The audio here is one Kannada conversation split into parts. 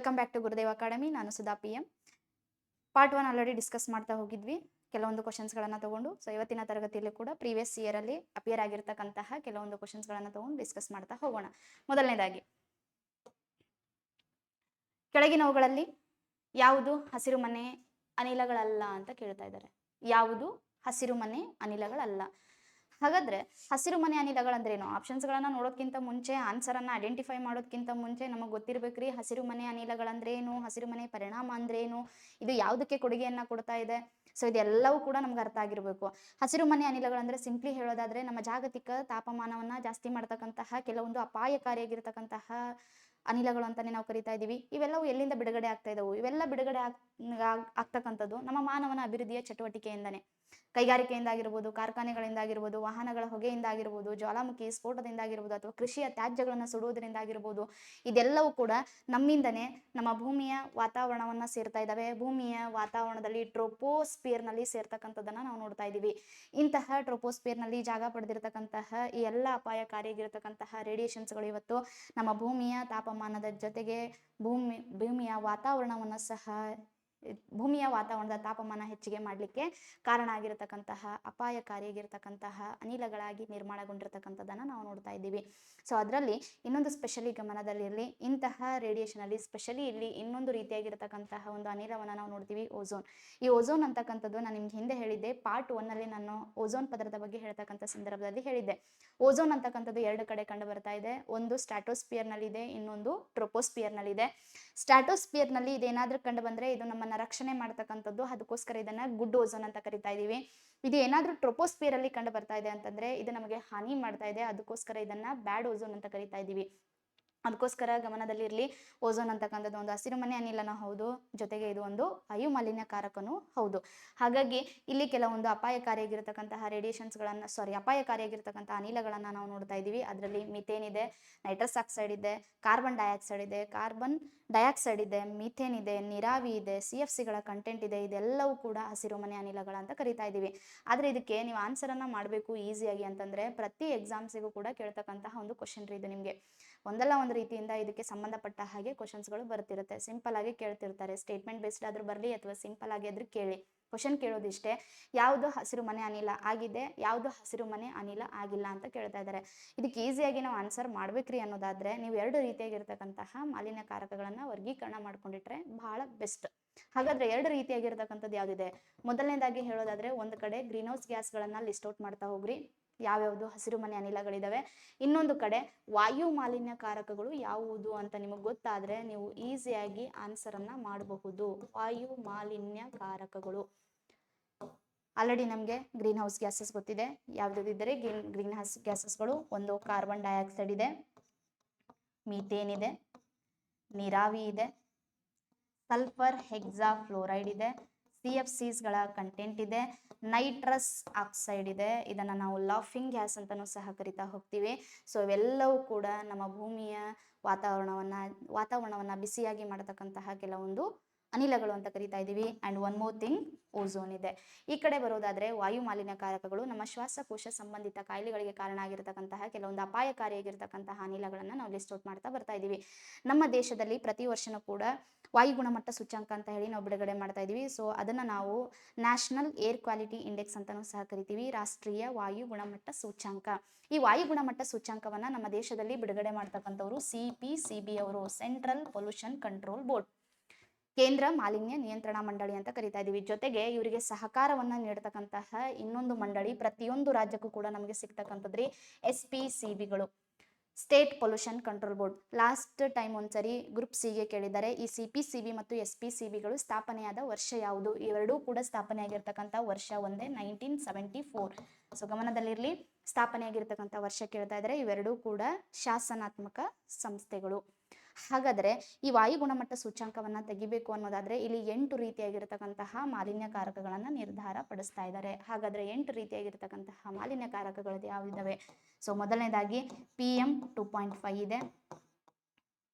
Welcome back to Gurudev academy. ನಾನು Sudha PM. Part 1 already discuss ಮಾಡ್ತಾ ಹೋಗಿದ್ವಿ ಕೆಲವೊಂದು ಕ್ವಶನ್ಸ್ಗಳನ್ನು ತಗೊಂಡು. ಸೊ ಇವತ್ತಿನ ತರಗತಿಯಲ್ಲಿ ಕೂಡ ಪ್ರೀವಿಯಸ್ ಇಯರ್ ಅಲ್ಲಿ ಅಪಿಯರ್ ಆಗಿರ್ತಕ್ಕಂತಹ ಕೆಲವೊಂದು ಕ್ವಶನ್ಸ್ಗಳನ್ನು ತಗೊಂಡು ಡಿಸ್ಕಸ್ ಮಾಡ್ತಾ ಹೋಗೋಣ. ಮೊದಲನೇದಾಗಿ, ಕೆಳಗಿನವುಗಳಲ್ಲಿ ಯಾವುದು ಹಸಿರುಮನೆ ಅನಿಲಗಳಲ್ಲ ಅಂತ ಕೇಳ್ತಾ ಇದ್ದಾರೆ. ಯಾವುದು ಹಸಿರುಮನೆ ಅನಿಲಗಳಲ್ಲ? ಹಾಗಾದ್ರೆ ಹಸಿರುಮನೆ ಅನಿಲಗಳಂದ್ರೇನು? ಆಪ್ಷನ್ಸ್ಗಳನ್ನ ನೋಡೋದಕ್ಕಿಂತ ಮುಂಚೆ ಆನ್ಸರ್ ಅನ್ನ ಐಡೆಂಟಿಫೈ ಮಾಡೋದಕ್ಕಿಂತ ಮುಂಚೆ ನಮಗೆ ಗೊತ್ತಿರ್ಬೇಕ್ರಿ ಹಸಿರುಮನೆ ಅನಿಲಗಳಂದ್ರೇನು, ಹಸಿರುಮನೆ ಪರಿಣಾಮ ಅಂದ್ರೇನು, ಇದು ಯಾವುದಕ್ಕೆ ಕೊಡುಗೆಯನ್ನ ಕೊಡ್ತಾ ಇದೆ. ಸೊ ಇದೆಲ್ಲವೂ ಕೂಡ ನಮ್ಗೆ ಅರ್ಥ ಆಗಿರ್ಬೇಕು. ಹಸಿರುಮನೆ ಅನಿಲಗಳಂದ್ರೆ ಸಿಂಪ್ಲಿ ಹೇಳೋದಾದ್ರೆ ನಮ್ಮ ಜಾಗತಿಕ ತಾಪಮಾನವನ್ನ ಜಾಸ್ತಿ ಮಾಡ್ತಕ್ಕಂತಹ ಕೆಲವೊಂದು ಅಪಾಯಕಾರಿಯಾಗಿರ್ತಕ್ಕಂತಹ ಅನಿಲಗಳು ಅಂತಾನೆ ನಾವು ಕರಿತಾ ಇದೀವಿ. ಇವೆಲ್ಲವೂ ಎಲ್ಲಿಂದ ಬಿಡುಗಡೆ ಆಗ್ತಾ ಇದಾವು? ಇವೆಲ್ಲ ಬಿಡುಗಡೆ ಆಗ್ತಕ್ಕಂಥದ್ದು ನಮ್ಮ ಮಾನವನ ಅಭಿವೃದ್ಧಿಯ ಚಟುವಟಿಕೆಯಿಂದಾನೆ. ಕೈಗಾರಿಕೆಯಿಂದ ಆಗಿರ್ಬೋದು, ಕಾರ್ಖಾನೆಗಳಿಂದ ಆಗಿರ್ಬೋದು, ವಾಹನಗಳ ಹೊಗೆಯಿಂದ ಆಗಿರ್ಬೋದು, ಜ್ವಾಲಾಮುಖಿ ಸ್ಫೋಟದಿಂದ ಆಗಿರ್ಬೋದು, ಅಥವಾ ಕೃಷಿಯ ತ್ಯಾಜ್ಯಗಳನ್ನು ಸುಡುವುದರಿಂದ ಆಗಿರ್ಬೋದು, ಇದೆಲ್ಲವೂ ಕೂಡ ನಮ್ಮಿಂದನೇ ನಮ್ಮ ಭೂಮಿಯ ವಾತಾವರಣವನ್ನ ಸೇರ್ತಾ ಇದ್ದಾವೆ. ಭೂಮಿಯ ವಾತಾವರಣದಲ್ಲಿ ಟ್ರೋಪೋಸ್ಪಿಯರ್ ನಲ್ಲಿ ಸೇರ್ತಕ್ಕಂಥದ್ದನ್ನ ನಾವು ನೋಡ್ತಾ ಇದೀವಿ. ಇಂತಹ ಟ್ರೋಪೋಸ್ಪಿಯರ್ ನಲ್ಲಿ ಜಾಗ ಪಡೆದಿರತಕ್ಕಂತಹ ಈ ಎಲ್ಲ ಅಪಾಯಕಾರಿಯಾಗಿರ್ತಕ್ಕಂತಹ ರೇಡಿಯೇಷನ್ಸ್ಗಳು ಇವತ್ತು ನಮ್ಮ ಭೂಮಿಯ ತಾಪಮಾನದ ಜೊತೆಗೆ ಭೂಮಿಯ ವಾತಾವರಣದ ತಾಪಮಾನ ಹೆಚ್ಚಿಗೆ ಮಾಡಲಿಕ್ಕೆ ಕಾರಣ ಆಗಿರತಕ್ಕಂತಹ ಅಪಾಯಕಾರಿಯಾಗಿರ್ತಕ್ಕಂತಹ ಅನಿಲಗಳಾಗಿ ನಿರ್ಮಾಣಗೊಂಡಿರ್ತಕ್ಕಂಥದ್ದನ್ನ ನಾವು ನೋಡ್ತಾ ಇದ್ದೀವಿ. ಸೊ ಅದರಲ್ಲಿ ಇನ್ನೊಂದು ಸ್ಪೆಷಲಿ ಗಮನದಲ್ಲಿರಲಿ, ಇಂತಹ ರೇಡಿಯೇಷನ್ ಅಲ್ಲಿ ಸ್ಪೆಷಲಿ ಇಲ್ಲಿ ಇನ್ನೊಂದು ರೀತಿಯಾಗಿರ್ತಕ್ಕಂತಹ ಒಂದು ಅನಿಲವನ್ನ ನಾವು ನೋಡ್ತೀವಿ, ಓಝೋನ್. ಈ ಓಝೋನ್ ಅಂತಕ್ಕಂಥದ್ದು ನಾನು ನಿಮ್ಗೆ ಹಿಂದೆ ಹೇಳಿದ್ದೆ, ಪಾರ್ಟ್ 1 ಅಲ್ಲಿ ನಾನು ಓಝೋನ್ ಪದರದ ಬಗ್ಗೆ ಹೇಳ್ತಕ್ಕಂಥ ಸಂದರ್ಭದಲ್ಲಿ ಹೇಳಿದ್ದೆ. ಓಝೋನ್ ಅಂತಕ್ಕಂಥದ್ದು ಎರಡು ಕಡೆ ಕಂಡು ಬರ್ತಾ ಇದೆ. ಒಂದು ಸ್ಟ್ರಾಟೋಸ್ಪಿಯರ್ ನಲ್ಲಿ ಇದೆ, ಇನ್ನೊಂದು ಟ್ರೋಪೋಸ್ಪಿಯರ್ ನಲ್ಲಿ ಇದೆ. ಸ್ಟ್ರಾಟೋಸ್ಪಿಯರ್ ನಲ್ಲಿ ಇದೇನಾದ್ರೂ ಕಂಡು ಬಂದ್ರೆ ಇದು ನಮ್ಮನ್ನ ರಕ್ಷಣೆ ಮಾಡ್ತಕ್ಕಂಥದ್ದು, ಅದಕ್ಕೋಸ್ಕರ ಇದನ್ನ ಗುಡ್ ಓಝೋನ್ ಅಂತ ಕರಿತಾ ಇದೀವಿ. ಇದು ಏನಾದ್ರೂ ಟ್ರೋಪೋಸ್ಪಿಯರ್ ಅಲ್ಲಿ ಕಂಡು ಬರ್ತಾ ಇದೆ ಅಂತಂದ್ರೆ ಇದು ನಮಗೆ ಹಾನಿ ಮಾಡ್ತಾ ಇದೆ, ಅದಕ್ಕೋಸ್ಕರ ಇದನ್ನ ಬ್ಯಾಡ್ ಓಝೋನ್ ಅಂತ ಕರಿತಾ ಇದೀವಿ. ಅದಕ್ಕೋಸ್ಕರ ಗಮನದಲ್ಲಿರಲಿ, ಓಝೋನ್ ಅಂತಕ್ಕಂಥದ್ದು ಒಂದು ಹಸಿರುಮನೆ ಅನಿಲನ ಹೌದು, ಜೊತೆಗೆ ಇದು ಒಂದು ವಾಯು ಮಾಲಿನ್ಯಕಾರಕನೂ ಹೌದು. ಹಾಗಾಗಿ ಇಲ್ಲಿ ಕೆಲವೊಂದು ಅಪಾಯಕಾರಿಯಾಗಿರ್ತಕ್ಕಂತಹ ಅಪಾಯಕಾರಿಯಾಗಿರ್ತಕ್ಕಂತಹ ಅನಿಲಗಳನ್ನ ನಾವು ನೋಡ್ತಾ ಇದೀವಿ. ಅದರಲ್ಲಿ ಮಿಥೇನ್ ಇದೆ, ನೈಟ್ರಸ್ ಆಕ್ಸೈಡ್ ಇದೆ, ಕಾರ್ಬನ್ ಡೈಆಕ್ಸೈಡ್ ಇದೆ, ಮಿಥೇನ್ ಇದೆ, ನೀರಾವಿ ಇದೆ, CFCಗಳ ಕಂಟೆಂಟ್ ಇದೆ. ಇದೆಲ್ಲವೂ ಕೂಡ ಹಸಿರುಮನೆ ಅನಿಲಗಳ ಅಂತ ಕರಿತಾ ಇದೀವಿ. ಆದ್ರೆ ಇದಕ್ಕೆ ನೀವು ಆನ್ಸರ್ ಅನ್ನ ಮಾಡಬೇಕು ಈಸಿಯಾಗಿ ಅಂತಂದ್ರೆ ಪ್ರತಿ ಎಕ್ಸಾಮ್ಸಿಗೂ ಕೂಡ ಕೇಳ್ತಕ್ಕಂತಹ ಒಂದು ಕ್ವಶನ್ ರೀ ಇದು. ನಿಮ್ಗೆ ಒಂದಲ್ಲ ಒಂದು ರೀತಿಯಿಂದ ಇದಕ್ಕೆ ಸಂಬಂಧಪಟ್ಟ ಹಾಗೆ ಕ್ವಶನ್ಸ್ಗಳು ಬರ್ತಿರುತ್ತೆ. ಸಿಂಪಲ್ ಆಗಿ ಕೇಳ್ತಿರ್ತಾರೆ, ಸ್ಟೇಟ್ಮೆಂಟ್ ಬೇಸ್ಡ್ ಆದ್ರೂ ಬರಲಿ ಅಥವಾ ಸಿಂಪಲ್ ಆಗಿ ಆದ್ರೂ ಕೇಳಿ. ಕ್ವಶನ್ ಕೇಳೋದಿಷ್ಟೇ, ಯಾವುದು ಹಸಿರುಮನೆ ಅನಿಲ ಆಗಿದೆ, ಯಾವುದು ಹಸಿರುಮನೆ ಅನಿಲ ಆಗಿಲ್ಲ ಅಂತ ಕೇಳ್ತಾ ಇದ್ದಾರೆ. ಇದಕ್ಕೆ ಈಸಿಯಾಗಿ ನಾವು ಆನ್ಸರ್ ಮಾಡ್ಬೇಕ್ರಿ ಅನ್ನೋದಾದ್ರೆ ನೀವು ಎರಡು ರೀತಿಯಾಗಿರ್ತಕ್ಕಂತಹ ಮಾಲಿನ್ಯಕಾರಕಗಳನ್ನ ವರ್ಗೀಕರಣ ಮಾಡ್ಕೊಂಡಿಟ್ರೆ ಬಹಳ ಬೆಸ್ಟ್. ಹಾಗಾದ್ರೆ ಎರಡು ರೀತಿಯಾಗಿರ್ತಕ್ಕಂಥದ್ದು ಯಾವ್ದಿದೆ? ಮೊದಲನೇದಾಗಿ ಹೇಳೋದಾದ್ರೆ ಒಂದು ಕಡೆ ಗ್ರೀನ್ ಹೌಸ್ ಗ್ಯಾಸ್ಗಳನ್ನ ಲಿಸ್ಟ್ ಔಟ್ ಮಾಡ್ತಾ ಹೋಗ್ರಿ, ಯಾವ್ಯಾವುದು ಹಸಿರುಮನೆ ಅನಿಲಗಳಿದಾವೆ. ಇನ್ನೊಂದು ಕಡೆ ವಾಯು ಮಾಲಿನ್ಯಕಾರಕಗಳು ಯಾವುದು ಅಂತ ನಿಮಗೆ ಗೊತ್ತಾದ್ರೆ ನೀವು ಈಸಿಯಾಗಿ ಆನ್ಸರ್ ಅನ್ನ ಮಾಡಬಹುದು. ವಾಯು ಮಾಲಿನ್ಯಕಾರಕಗಳು ಆಲ್ರೆಡಿ ನಮಗೆ ಗ್ರೀನ್ ಹೌಸ್ ಗ್ಯಾಸಸ್ ಗೊತ್ತಿದೆ. ಯಾವ್ದಿದ್ದರೆ ಗ್ರೀನ್ ಹೌಸ್ ಗ್ಯಾಸಸ್ಗಳು ಒಂದು ಕಾರ್ಬನ್ ಡೈಆಕ್ಸೈಡ್ ಇದೆ, ಮೀಥೇನ್ ಇದೆ, ನೀರಾವಿ ಇದೆ, ಸಲ್ಫರ್ ಹೆಕ್ಸಾಫ್ಲೋರೈಡ್ ಇದೆ, CFCಗಳ ಕಂಟೆಂಟ್ ಇದೆ, ನೈಟ್ರಸ್ ಆಕ್ಸೈಡ್ ಇದೆ. ಇದನ್ನ ನಾವು ಲಾಫಿಂಗ್ ಗ್ಯಾಸ್ ಅಂತಾನೂ ಸಹ ಕರಿತಾ ಹೋಗ್ತೀವಿ. ಸೊ ಇವೆಲ್ಲವೂ ಕೂಡ ನಮ್ಮ ಭೂಮಿಯ ವಾತಾವರಣವನ್ನ ಬಿಸಿಯಾಗಿ ಮಾಡತಕ್ಕಂತಹ ಕೆಲವೊಂದು ಅನಿಲಗಳು ಅಂತ ಕರಿತಾ ಇದೀವಿ. And one more thing, ozone ಇದೆ. ಈ ಕಡೆ ಬರೋದಾದ್ರೆ ವಾಯು ಮಾಲಿನ್ಯಕಾರಕಗಳು ನಮ್ಮ ಶ್ವಾಸಕೋಶ ಸಂಬಂಧಿತ ಕಾಯಿಲೆಗಳಿಗೆ ಕಾರಣ ಆಗಿರತಕ್ಕಂತಹ ಕೆಲವೊಂದು ಅಪಾಯಕಾರಿಯಾಗಿರ್ತಕ್ಕಂತಹ ಅನಿಲಗಳನ್ನ ನಾವು ಲಿಸ್ಟ್ ಔಟ್ ಮಾಡ್ತಾ ಬರ್ತಾ ಇದೀವಿ. ನಮ್ಮ ದೇಶದಲ್ಲಿ ಪ್ರತಿ ವರ್ಷನೂ ಕೂಡ ವಾಯು ಗುಣಮಟ್ಟ ಸೂಚ್ಯಂಕ ಅಂತ ಹೇಳಿ ನಾವು ಬಿಡುಗಡೆ ಮಾಡ್ತಾ ಇದೀವಿ. ಸೊ ಅದನ್ನ ನಾವು ನ್ಯಾಷನಲ್ ಏರ್ ಕ್ವಾಲಿಟಿ ಇಂಡೆಕ್ಸ್ ಅಂತಾನೂ ಸಹ ಕರಿತೀವಿ, ರಾಷ್ಟ್ರೀಯ ವಾಯು ಗುಣಮಟ್ಟ ಸೂಚ್ಯಂಕ. ಈ ವಾಯು ಗುಣಮಟ್ಟ ಸೂಚ್ಯಂಕವನ್ನ ನಮ್ಮ ದೇಶದಲ್ಲಿ ಬಿಡುಗಡೆ ಮಾಡ್ತಕ್ಕಂಥವ್ರು CPCB ಅವರು, ಸೆಂಟ್ರಲ್ ಪೊಲ್ಯೂಷನ್ ಕಂಟ್ರೋಲ್ ಬೋರ್ಡ್, ಕೇಂದ್ರ ಮಾಲಿನ್ಯ ನಿಯಂತ್ರಣ ಮಂಡಳಿ ಅಂತ ಕರಿತಾ ಇದೀವಿ. ಜೊತೆಗೆ ಇವರಿಗೆ ಸಹಕಾರವನ್ನ ನೀಡತಕ್ಕಂತಹ ಇನ್ನೊಂದು ಮಂಡಳಿ ಪ್ರತಿಯೊಂದು ರಾಜ್ಯಕ್ಕೂ ಕೂಡ ನಮಗೆ ಸಿಗ್ತಕ್ಕಂಥದ್ರಿ SPCBಗಳು, state pollution control board. Last time ಒಂದ್ಸರಿ ಗ್ರೂಪ್ ಸಿಗೆ ಕೇಳಿದ್ದಾರೆ, ಈ CPCB ಮತ್ತು SPCBಗಳು ಸ್ಥಾಪನೆಯಾದ ವರ್ಷ ಯಾವುದು? ಇವೆರಡೂ ಕೂಡ ಸ್ಥಾಪನೆ ಆಗಿರ್ತಕ್ಕಂಥ ವರ್ಷ ಒಂದೇ, 1974. ಸೊ ಗಮನದಲ್ಲಿರಲಿ, ಸ್ಥಾಪನೆ ಆಗಿರ್ತಕ್ಕಂಥ ವರ್ಷ ಕೇಳ್ತಾ ಇದ್ದಾರೆ. ಇವೆರಡೂ ಕೂಡ ಶಾಸನಾತ್ಮಕ ಸಂಸ್ಥೆಗಳು. ಹಾಗಾದ್ರೆ ಈ ವಾಯು ಗುಣಮಟ್ಟ ಸೂಚ್ಯಂಕವನ್ನ ತೆಗಿಬೇಕು ಅನ್ನೋದಾದ್ರೆ ಇಲ್ಲಿ 8 ರೀತಿಯಾಗಿರ್ತಕ್ಕಂತಹ ಮಾಲಿನ್ಯಕಾರಕಗಳನ್ನ ನಿರ್ಧಾರ ಪಡಿಸ್ತಾ ಇದ್ದಾರೆ. ಹಾಗಾದ್ರೆ 8 ರೀತಿಯಾಗಿರ್ತಕ್ಕಂತಹ ಮಾಲಿನ್ಯಕಾರಕಗಳು ಯಾವಿದಾವೆ? ಸೊ ಮೊದಲನೇದಾಗಿ PM2.5 ಇದೆ,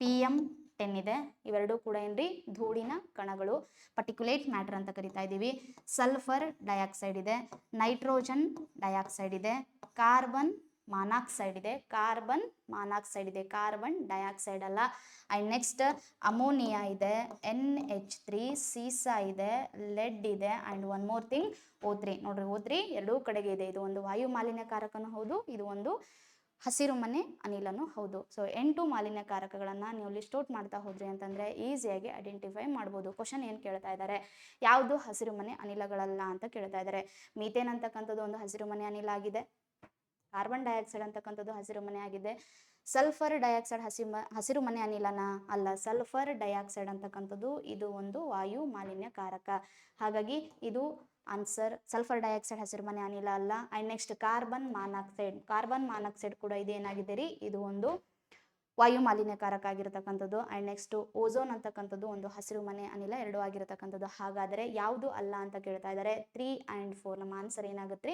PM10 ಇದೆ. ಇವೆರಡೂ ಕೂಡ ಏನ್ರಿ ಧೂಳಿನ ಕಣಗಳು, ಪರ್ಟಿಕ್ಯುಲೇಟ್ ಮ್ಯಾಟರ್ ಅಂತ ಕರಿತಾ ಇದೀವಿ. ಸಲ್ಫರ್ ಡೈಆಕ್ಸೈಡ್ ಇದೆ, ನೈಟ್ರೋಜನ್ ಡೈಆಕ್ಸೈಡ್ ಇದೆ, ಕಾರ್ಬನ್ ಮಾನಾಕ್ಸೈಡ್ ಇದೆ, ಕಾರ್ಬನ್ ಮಾನಾಕ್ಸೈಡ್ ಇದೆ, ಕಾರ್ಬನ್ ಡೈಆಕ್ಸೈಡ್ ಅಲ್ಲ. ಆ್ಯಂಡ್ ನೆಕ್ಸ್ಟ್ ಅಮೋನಿಯಾ ಇದೆ, NH3, ಸೀಸಾ ಇದೆ, ಲೆಡ್ ಇದೆ, and one more thing O3. ನೋಡ್ರಿ O3 ಎರಡೂ ಕಡೆಗೆ ಇದೆ. ಇದು ಒಂದು ವಾಯು ಮಾಲಿನ್ಯಕಾರಕನೂ ಹೌದು, ಇದು ಒಂದು ಹಸಿರು ಮನೆ ಅನಿಲನೂ ಹೌದು. ಸೊ 8 ಮಾಲಿನ್ಯಕಾರಕಗಳನ್ನು ನೀವು ಲಿಸ್ಟ್ ಔಟ್ ಮಾಡ್ತಾ ಹೋದ್ರಿ ಅಂತಂದರೆ ಈಸಿಯಾಗಿ ಐಡೆಂಟಿಫೈ ಮಾಡ್ಬೋದು. ಕ್ವಶನ್ ಏನು ಕೇಳ್ತಾ ಇದ್ದಾರೆ, ಯಾವುದು ಹಸಿರು ಮನೆ ಅನಿಲಗಳಲ್ಲ ಅಂತ ಕೇಳ್ತಾ ಇದ್ದಾರೆ. ಮೀಥೇನ್ ಅಂತಕ್ಕಂಥದ್ದು ಒಂದು ಹಸಿರು ಮನೆ ಅನಿಲ ಆಗಿದೆ, ಕಾರ್ಬನ್ ಡೈಆಕ್ಸೈಡ್ ಅಂತಕ್ಕಂಥದ್ದು ಹಸಿರು ಮನೆ ಆಗಿದೆ. ಸಲ್ಫರ್ ಡೈಆಕ್ಸೈಡ್ ಹಸಿರು ಮನೆ ಅನಿಲನ ಅಲ್ಲ, ಸಲ್ಫರ್ ಡೈಆಕ್ಸೈಡ್ ಅಂತಕ್ಕಂಥದ್ದು ಇದು ಒಂದು ವಾಯು ಮಾಲಿನ್ಯಕಾರಕ. ಹಾಗಾಗಿ ಇದು ಆನ್ಸರ್. ಸಲ್ಫರ್ ಡೈಆಕ್ಸೈಡ್ ಹಸಿರು ಮನೆ ಅನಿಲ ಅಲ್ಲ. ಆ್ಯಂಡ್ ನೆಕ್ಸ್ಟ್ ಕಾರ್ಬನ್ ಮಾನಾಕ್ಸೈಡ್ ಕೂಡ ಇದೇನಾಗಿದೆ ರೀ, ಇದು ಒಂದು ವಾಯು ಮಾಲಿನ್ಯಕಾರಕ ಆಗಿರತಕ್ಕಂಥದ್ದು. ಆ್ಯಂಡ್ ನೆಕ್ಸ್ಟ್ ಓಝೋನ್ ಅಂತಕ್ಕಂಥದ್ದು ಒಂದು ಹಸಿರು ಮನೆ ಅನಿಲ, ಎರಡೂ ಆಗಿರತಕ್ಕಂಥದ್ದು. ಹಾಗಾದರೆ ಯಾವುದು ಅಲ್ಲ ಅಂತ ಕೇಳ್ತಾ ಇದ್ದಾರೆ. 3 and 4 ನಮ್ಮ ಆನ್ಸರ್ ಏನಾಗುತ್ತೆ,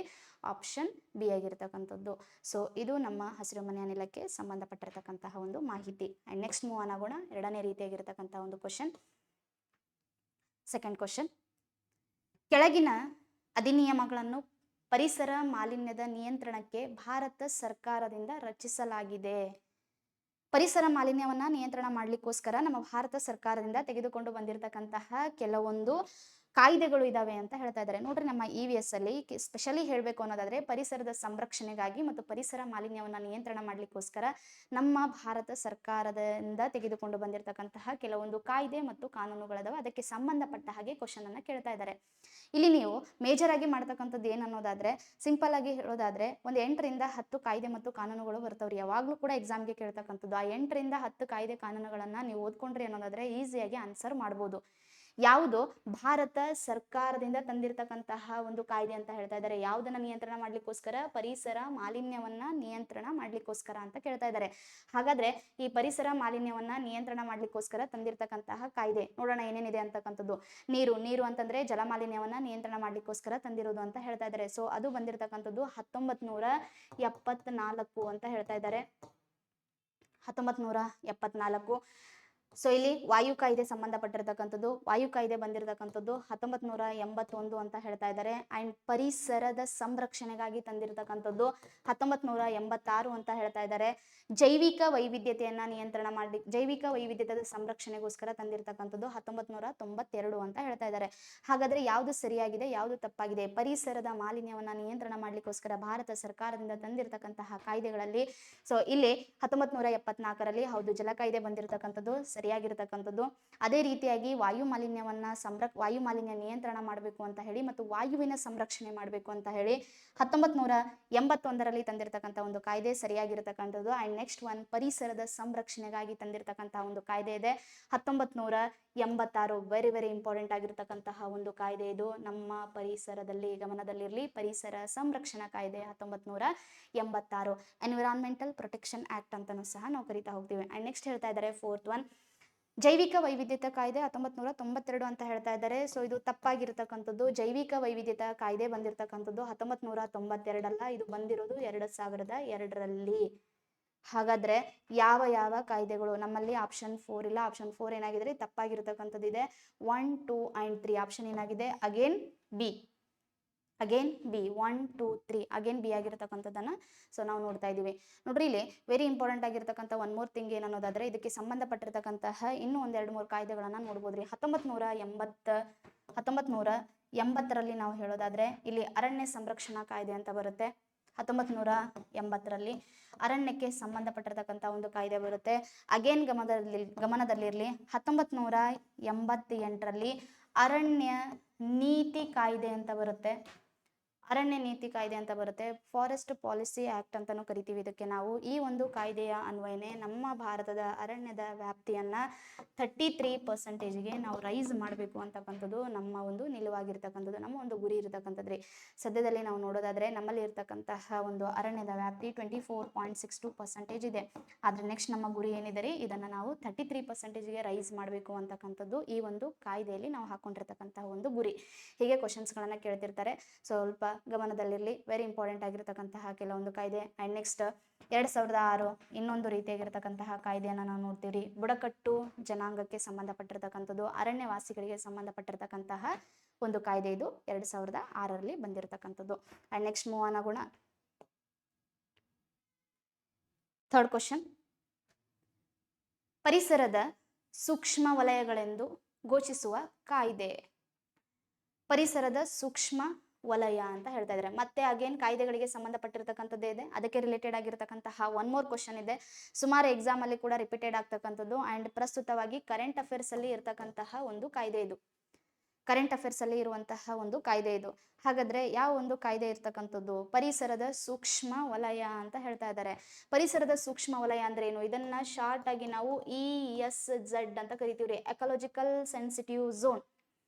ಆಪ್ಷನ್ ಬಿ ಆಗಿರತಕ್ಕಂಥದ್ದು. ಸೊ ಇದು ನಮ್ಮ ಹಸಿರು ಮನೆ ಅನಿಲಕ್ಕೆ ಸಂಬಂಧಪಟ್ಟಿರತಕ್ಕಂತಹ ಒಂದು ಮಾಹಿತಿ. ಆ್ಯಂಡ್ ನೆಕ್ಸ್ಟ್ ಮೂವ್ ಆಗೋಣ ಎರಡನೇ ರೀತಿಯಾಗಿರ್ತಕ್ಕಂಥ ಒಂದು ಕ್ವಶನ್. ಸೆಕೆಂಡ್ ಕ್ವಶನ್, ಕೆಳಗಿನ ಅಧಿನಿಯಮಗಳನ್ನು ಪರಿಸರ ಮಾಲಿನ್ಯದ ನಿಯಂತ್ರಣಕ್ಕೆ ಭಾರತ ಸರ್ಕಾರದಿಂದ ರಚಿಸಲಾಗಿದೆ. ಪರಿಸರ ಮಾಲಿನ್ಯವನ್ನ ನಿಯಂತ್ರಣ ಮಾಡಲಿಕ್ಕೋಸ್ಕರ ನಮ್ಮ ಭಾರತ ಸರ್ಕಾರದಿಂದ ತೆಗೆದುಕೊಂಡು ಬಂದಿರತಕ್ಕಂತಹ ಕೆಲವೊಂದು ಕಾಯ್ದೆಗಳು ಇದಾವೆ ಅಂತ ಹೇಳ್ತಾ ಇದ್ದಾರೆ. ನೋಡ್ರಿ, ನಮ್ಮ EVS ಅಲ್ಲಿ ಸ್ಪೆಷಲಿ ಹೇಳಬೇಕು ಅನ್ನೋದಾದ್ರೆ ಪರಿಸರದ ಸಂರಕ್ಷಣೆಗಾಗಿ ಮತ್ತು ಪರಿಸರ ಮಾಲಿನ್ಯವನ್ನ ನಿಯಂತ್ರಣ ಮಾಡಲಿಕ್ಕೋಸ್ಕರ ನಮ್ಮ ಭಾರತ ಸರ್ಕಾರದಿಂದ ತೆಗೆದುಕೊಂಡು ಬಂದಿರತಕ್ಕಂತಹ ಕೆಲವೊಂದು ಕಾಯ್ದೆ ಮತ್ತು ಕಾನೂನುಗಳದಾವೆ. ಅದಕ್ಕೆ ಸಂಬಂಧಪಟ್ಟ ಹಾಗೆ ಕ್ವಶನ್ ಅನ್ನ ಕೇಳ್ತಾ ಇದ್ದಾರೆ. ಇಲ್ಲಿ ನೀವು ಮೇಜರ್ ಆಗಿ ಮಾಡ್ತಕ್ಕಂಥದ್ದು ಏನು ಅನ್ನೋದಾದ್ರೆ, ಸಿಂಪಲ್ ಆಗಿ ಹೇಳೋದಾದ್ರೆ ಒಂದು 8 ರಿಂದ 10 ಕಾಯ್ದೆ ಮತ್ತು ಕಾನೂನುಗಳು ಬರ್ತವ್ರಿ. ಯಾವಾಗ್ಲೂ ಕೂಡ ಎಕ್ಸಾಮ್ಗೆ ಕೇಳ್ತಕ್ಕಂಥದ್ದು. ಆ 8 ರಿಂದ 10 ಕಾಯ್ದೆ ಕಾನೂನುಗಳನ್ನ ನೀವು ಓದ್ಕೊಂಡ್ರಿ ಅನ್ನೋದಾದ್ರೆ ಈಸಿಯಾಗಿ ಆನ್ಸರ್ ಮಾಡ್ಬೋದು. ಯಾವುದು ಭಾರತ ಸರ್ಕಾರದಿಂದ ತಂದಿರತಕ್ಕಂತಹ ಒಂದು ಕಾಯ್ದೆ ಅಂತ ಹೇಳ್ತಾ ಇದ್ದಾರೆ. ಯಾವುದನ್ನ ನಿಯಂತ್ರಣ ಮಾಡ್ಲಿಕ್ಕೋಸ್ಕರ, ಪರಿಸರ ಮಾಲಿನ್ಯವನ್ನ ನಿಯಂತ್ರಣ ಮಾಡ್ಲಿಕ್ಕೋಸ್ಕರ ಅಂತ ಕೇಳ್ತಾ ಇದ್ದಾರೆ. ಹಾಗಾದ್ರೆ ಈ ಪರಿಸರ ಮಾಲಿನ್ಯವನ್ನ ನಿಯಂತ್ರಣ ಮಾಡ್ಲಿಕ್ಕೋಸ್ಕರ ತಂದಿರತಕ್ಕಂತಹ ಕಾಯ್ದೆ ನೋಡೋಣ ಏನೇನಿದೆ ಅಂತಕ್ಕಂಥದ್ದು. ನೀರು ಅಂತಂದ್ರೆ ಜಲ ಮಾಲಿನ್ಯವನ್ನ ನಿಯಂತ್ರಣ ಮಾಡ್ಲಿಕ್ಕೋಸ್ಕರ ತಂದಿರೋದು ಅಂತ ಹೇಳ್ತಾ ಇದ್ದಾರೆ. ಸೊ ಅದು ಬಂದಿರತಕ್ಕಂಥದ್ದು 1974 ಅಂತ ಹೇಳ್ತಾ ಇದ್ದಾರೆ, 1974. ಸೊ ಇಲ್ಲಿ ವಾಯು ಕಾಯ್ದೆ ಸಂಬಂಧಪಟ್ಟಿರ್ತಕ್ಕಂಥದ್ದು, ವಾಯು ಕಾಯ್ದೆ ಬಂದಿರತಕ್ಕಂಥದ್ದು 1981 ಅಂತ ಹೇಳ್ತಾ ಇದ್ದಾರೆ. ಅಂಡ್ ಪರಿಸರದ ಸಂರಕ್ಷಣೆಗಾಗಿ ತಂದಿರತಕ್ಕಂಥದ್ದು 1986 ಅಂತ ಹೇಳ್ತಾ ಇದ್ದಾರೆ. ಜೈವಿಕ ವೈವಿಧ್ಯತೆಯನ್ನ ನಿಯಂತ್ರಣ ಮಾಡಿ, ಜೈವಿಕ ವೈವಿಧ್ಯತೆಯ ಸಂರಕ್ಷಣೆಗೋಸ್ಕರ ತಂದಿರತಕ್ಕಂಥದ್ದು 1992 ಅಂತ ಹೇಳ್ತಾ ಇದ್ದಾರೆ. ಹಾಗಾದ್ರೆ ಯಾವುದು ಸರಿಯಾಗಿದೆ, ಯಾವುದು ತಪ್ಪಾಗಿದೆ? ಪರಿಸರದ ಮಾಲಿನ್ಯವನ್ನ ನಿಯಂತ್ರಣ ಮಾಡ್ಲಿಕ್ಕೋಸ್ಕರ ಭಾರತ ಸರ್ಕಾರದಿಂದ ತಂದಿರತಕ್ಕಂತಹ ಕಾಯ್ದೆಗಳಲ್ಲಿ ಸೊ ಇಲ್ಲಿ 1974ರಲ್ಲಿ ಹೌದು ಜಲ ಕಾಯ್ದೆ ಬಂದಿರತಕ್ಕಂಥದ್ದು ಸರಿಯಾಗಿರ್ತಕ್ಕಂಥದ್ದು. ಅದೇ ರೀತಿಯಾಗಿ ವಾಯು ಮಾಲಿನ್ಯವನ್ನ ವಾಯು ಮಾಲಿನ್ಯ ನಿಯಂತ್ರಣ ಮಾಡಬೇಕು ಅಂತ ಹೇಳಿ ಮತ್ತು ವಾಯುವಿನ ಸಂರಕ್ಷಣೆ ಮಾಡಬೇಕು ಅಂತ ಹೇಳಿ 1981ರಲ್ಲಿ ತಂದಿರತಕ್ಕಂಥ ಒಂದು ಕಾಯ್ದೆ ಸರಿಯಾಗಿರ್ತಕ್ಕಂಥದ್ದು. ಅಂಡ್ ನೆಕ್ಸ್ಟ್ ಒನ್ ಪರಿಸರದ ಸಂರಕ್ಷಣೆಗಾಗಿ ತಂದಿರತಕ್ಕಂತಹ ಒಂದು ಕಾಯ್ದೆ ಇದೆ 1986. ವೆರಿ ವೆರಿ ಇಂಪಾರ್ಟೆಂಟ್ ಆಗಿರ್ತಕ್ಕಂತಹ ಒಂದು ಕಾಯ್ದೆ ಇದು. ನಮ್ಮ ಪರಿಸರದಲ್ಲಿ ಗಮನದಲ್ಲಿರಲಿ, ಪರಿಸರ ಸಂರಕ್ಷಣಾ ಕಾಯ್ದೆ 1986 ಎನ್ವಿರಾನ್ಮೆಂಟಲ್ ಪ್ರೊಟೆಕ್ಷನ್ ಆಕ್ಟ್ ಅಂತಾನೂ ಸಹ ನಾವು ಕರಿತಾ ಹೋಗ್ತೀವಿ. ಅಂಡ್ ನೆಕ್ಸ್ಟ್ ಹೇಳ್ತಾ ಇದ್ದಾರೆ ಫೋರ್ತ್ ಒನ್ ಜೈವಿಕ ವೈವಿಧ್ಯತೆ ಕಾಯ್ದೆ 1992 ಅಂತ ಹೇಳ್ತಾ ಇದ್ದಾರೆ. ಸೊ ಇದು ತಪ್ಪಾಗಿರ್ತಕ್ಕಂಥದ್ದು. ಜೈವಿಕ ವೈವಿಧ್ಯತಾ ಕಾಯ್ದೆ ಬಂದಿರತಕ್ಕಂಥದ್ದು 1992 ಅಲ್ಲ, ಇದು ಬಂದಿರೋದು 2002ರಲ್ಲಿ. ಹಾಗಾದ್ರೆ ಯಾವ ಯಾವ ಕಾಯ್ದೆಗಳು ನಮ್ಮಲ್ಲಿ? ಆಪ್ಷನ್ 4 ಇಲ್ಲ. ಆಪ್ಷನ್ 4 ಏನಾಗಿದೆ? ತಪ್ಪಾಗಿರ್ತಕ್ಕಂಥದ್ದು ಇದೆ. 1, 2 and 3 ಆಪ್ಷನ್ ಏನಾಗಿದೆ? ಅಗೇನ್ ಬಿ 1, 2, 3 ಅಗೇನ್ ಬಿ ಆಗಿರತಕ್ಕಂಥದ್ದನ್ನ ಸೊ ನಾವು ನೋಡ್ತಾ ಇದೀವಿ. ನೋಡ್ರಿ, ಇಲ್ಲಿ ವೆರಿ ಇಂಪಾರ್ಟೆಂಟ್ ಆಗಿರ್ತಕ್ಕಂಥ ಒನ್ ಮೋರ್ ಥಿಂಗ್ ಏನು ಅನ್ನೋದಾದ್ರೆ ಇದಕ್ಕೆ ಸಂಬಂಧಪಟ್ಟಿರ್ತಕ್ಕಂತಹ ಇನ್ನೂ 1-2-3 ಕಾಯ್ದೆಗಳನ್ನ ನೋಡ್ಬೋದ್ರಿ. 1980ರಲ್ಲಿ ನಾವು ಹೇಳೋದಾದ್ರೆ ಇಲ್ಲಿ ಅರಣ್ಯ ಸಂರಕ್ಷಣಾ ಕಾಯ್ದೆ ಅಂತ ಬರುತ್ತೆ. 1980ರಲ್ಲಿ ಅರಣ್ಯಕ್ಕೆ ಸಂಬಂಧಪಟ್ಟಿರ್ತಕ್ಕಂಥ ಒಂದು ಕಾಯ್ದೆ ಬರುತ್ತೆ. ಅಗೇನ್ ಗಮನದಲ್ಲಿರಲಿ 1988ರಲ್ಲಿ ಅರಣ್ಯ ನೀತಿ ಕಾಯ್ದೆ ಅಂತ ಬರುತ್ತೆ. ಅರಣ್ಯ ನೀತಿ ಕಾಯ್ದೆ ಅಂತ ಬರುತ್ತೆ. ಫಾರೆಸ್ಟ್ ಪಾಲಿಸಿ ಆಕ್ಟ್ ಅಂತಾನೂ ಕರಿತೀವಿ ಇದಕ್ಕೆ ನಾವು. ಈ ಒಂದು ಕಾಯ್ದೆಯ ಅನ್ವಯನೆ ನಮ್ಮ ಭಾರತದ ಅರಣ್ಯದ ವ್ಯಾಪ್ತಿಯನ್ನ 33%ಗೆ ನಾವು ರೈಸ್ ಮಾಡಬೇಕು ಅಂತಕ್ಕಂಥದ್ದು ನಮ್ಮ ಒಂದು ನಿಲುವಾಗಿರ್ತಕ್ಕಂಥದ್ದು, ನಮ್ಮ ಒಂದು ಗುರಿ ಇರತಕ್ಕಂಥದ್ರಿ. ಸದ್ಯದಲ್ಲಿ ನಾವು ನೋಡೋದಾದ್ರೆ ನಮ್ಮಲ್ಲಿ ಇರ್ತಕ್ಕಂತಹ ಒಂದು ಅರಣ್ಯದ ವ್ಯಾಪ್ತಿ 24.62% ಇದೆ. ಆದ್ರೆ ನೆಕ್ಸ್ಟ್ ನಮ್ಮ ಗುರಿ ಏನಿದೆ ರೀ, ಇದನ್ನ ನಾವು 33%ಗೆ ರೈಸ್ ಮಾಡಬೇಕು ಅಂತಕ್ಕಂಥದ್ದು ಈ ಒಂದು ಕಾಯ್ದೆಯಲ್ಲಿ ನಾವು ಹಾಕೊಂಡಿರ್ತಕ್ಕಂತಹ ಒಂದು ಗುರಿ. ಹೀಗೆ ಕ್ವಶನ್ಸ್ಗಳನ್ನ ಕೇಳ್ತಿರ್ತಾರೆ, ಸ್ವಲ್ಪ ಗಮನದಲ್ಲಿರಲಿ. ವೆರಿ ಇಂಪಾರ್ಟೆಂಟ್ ಆಗಿರತಕ್ಕಂತಹ ಕೆಲವೊಂದು ಕಾಯ್ದೆ. ಅಂಡ್ ನೆಕ್ಸ್ಟ್ 2006 ಇನ್ನೊಂದು ರೀತಿಯಾಗಿರ್ತಕ್ಕಂತಹ ಕಾಯ್ದೆಯನ್ನು ನಾವು ನೋಡ್ತೀವಿ. ಬುಡಕಟ್ಟು ಜನಾಂಗಕ್ಕೆ ಸಂಬಂಧಪಟ್ಟಿರ್ತಕ್ಕಂಥದ್ದು, ಅರಣ್ಯವಾಸಿಗಳಿಗೆ ಸಂಬಂಧಪಟ್ಟಿರ್ತಕ್ಕಂತಹ ಒಂದು ಕಾಯ್ದೆ. ಇದು 2006ರಲ್ಲಿ ಬಂದಿರತಕ್ಕಂಥದ್ದು. ಅಂಡ್ ನೆಕ್ಸ್ಟ್ ಮೂವ್ ಆಗೋಣ ಥರ್ಡ್ ಕ್ವಶನ್, ಪರಿಸರದ ಸೂಕ್ಷ್ಮ ವಲಯಗಳೆಂದು ಘೋಷಿಸುವ ಕಾಯ್ದೆ. ಪರಿಸರದ ಸೂಕ್ಷ್ಮ ವಲಯ ಅಂತ ಹೇಳ್ತಾ ಇದ್ದಾರೆ. ಮತ್ತೆ ಅಗೇನ್ ಕಾಯ್ದೆಗಳಿಗೆ ಸಂಬಂಧಪಟ್ಟಿರ್ತಕ್ಕಂಥದ್ದೇ ಇದೆ, ಅದಕ್ಕೆ ರಿಲೇಟೆಡ್ ಆಗಿರ್ತಕ್ಕಂತಹ ಒನ್ ಮೋರ್ ಕ್ವಶನ್ ಇದೆ. ಸುಮಾರು ಎಕ್ಸಾಮ್ ಅಲ್ಲಿ ಕೂಡ ರಿಪೀಟೆಡ್ ಆಗ್ತಕ್ಕಂಥದ್ದು ಅಂಡ್ ಪ್ರಸ್ತುತವಾಗಿ ಕರೆಂಟ್ ಅಫೇರ್ಸ್ ಅಲ್ಲಿ ಇರತಕ್ಕಂತಹ ಒಂದು ಕಾಯ್ದೆ ಇದು. ಕರೆಂಟ್ ಅಫೇರ್ಸ್ ಅಲ್ಲಿ ಇರುವಂತಹ ಒಂದು ಕಾಯ್ದೆ ಇದು. ಹಾಗಾದ್ರೆ ಯಾವ ಒಂದು ಕಾಯ್ದೆ ಇರ್ತಕ್ಕಂಥದ್ದು? ಪರಿಸರದ ಸೂಕ್ಷ್ಮ ವಲಯ ಅಂತ ಹೇಳ್ತಾ ಇದ್ದಾರೆ. ಪರಿಸರದ ಸೂಕ್ಷ್ಮ ವಲಯ ಅಂದ್ರೆ ಏನು? ಇದನ್ನ ಶಾರ್ಟ್ ಆಗಿ ನಾವು ESZ ಅಂತ ಕರಿತೀವ್ರಿ, ಎಕಲಾಜಿಕಲ್ ಸೆನ್ಸಿಟಿವ್ ಝೋನ್.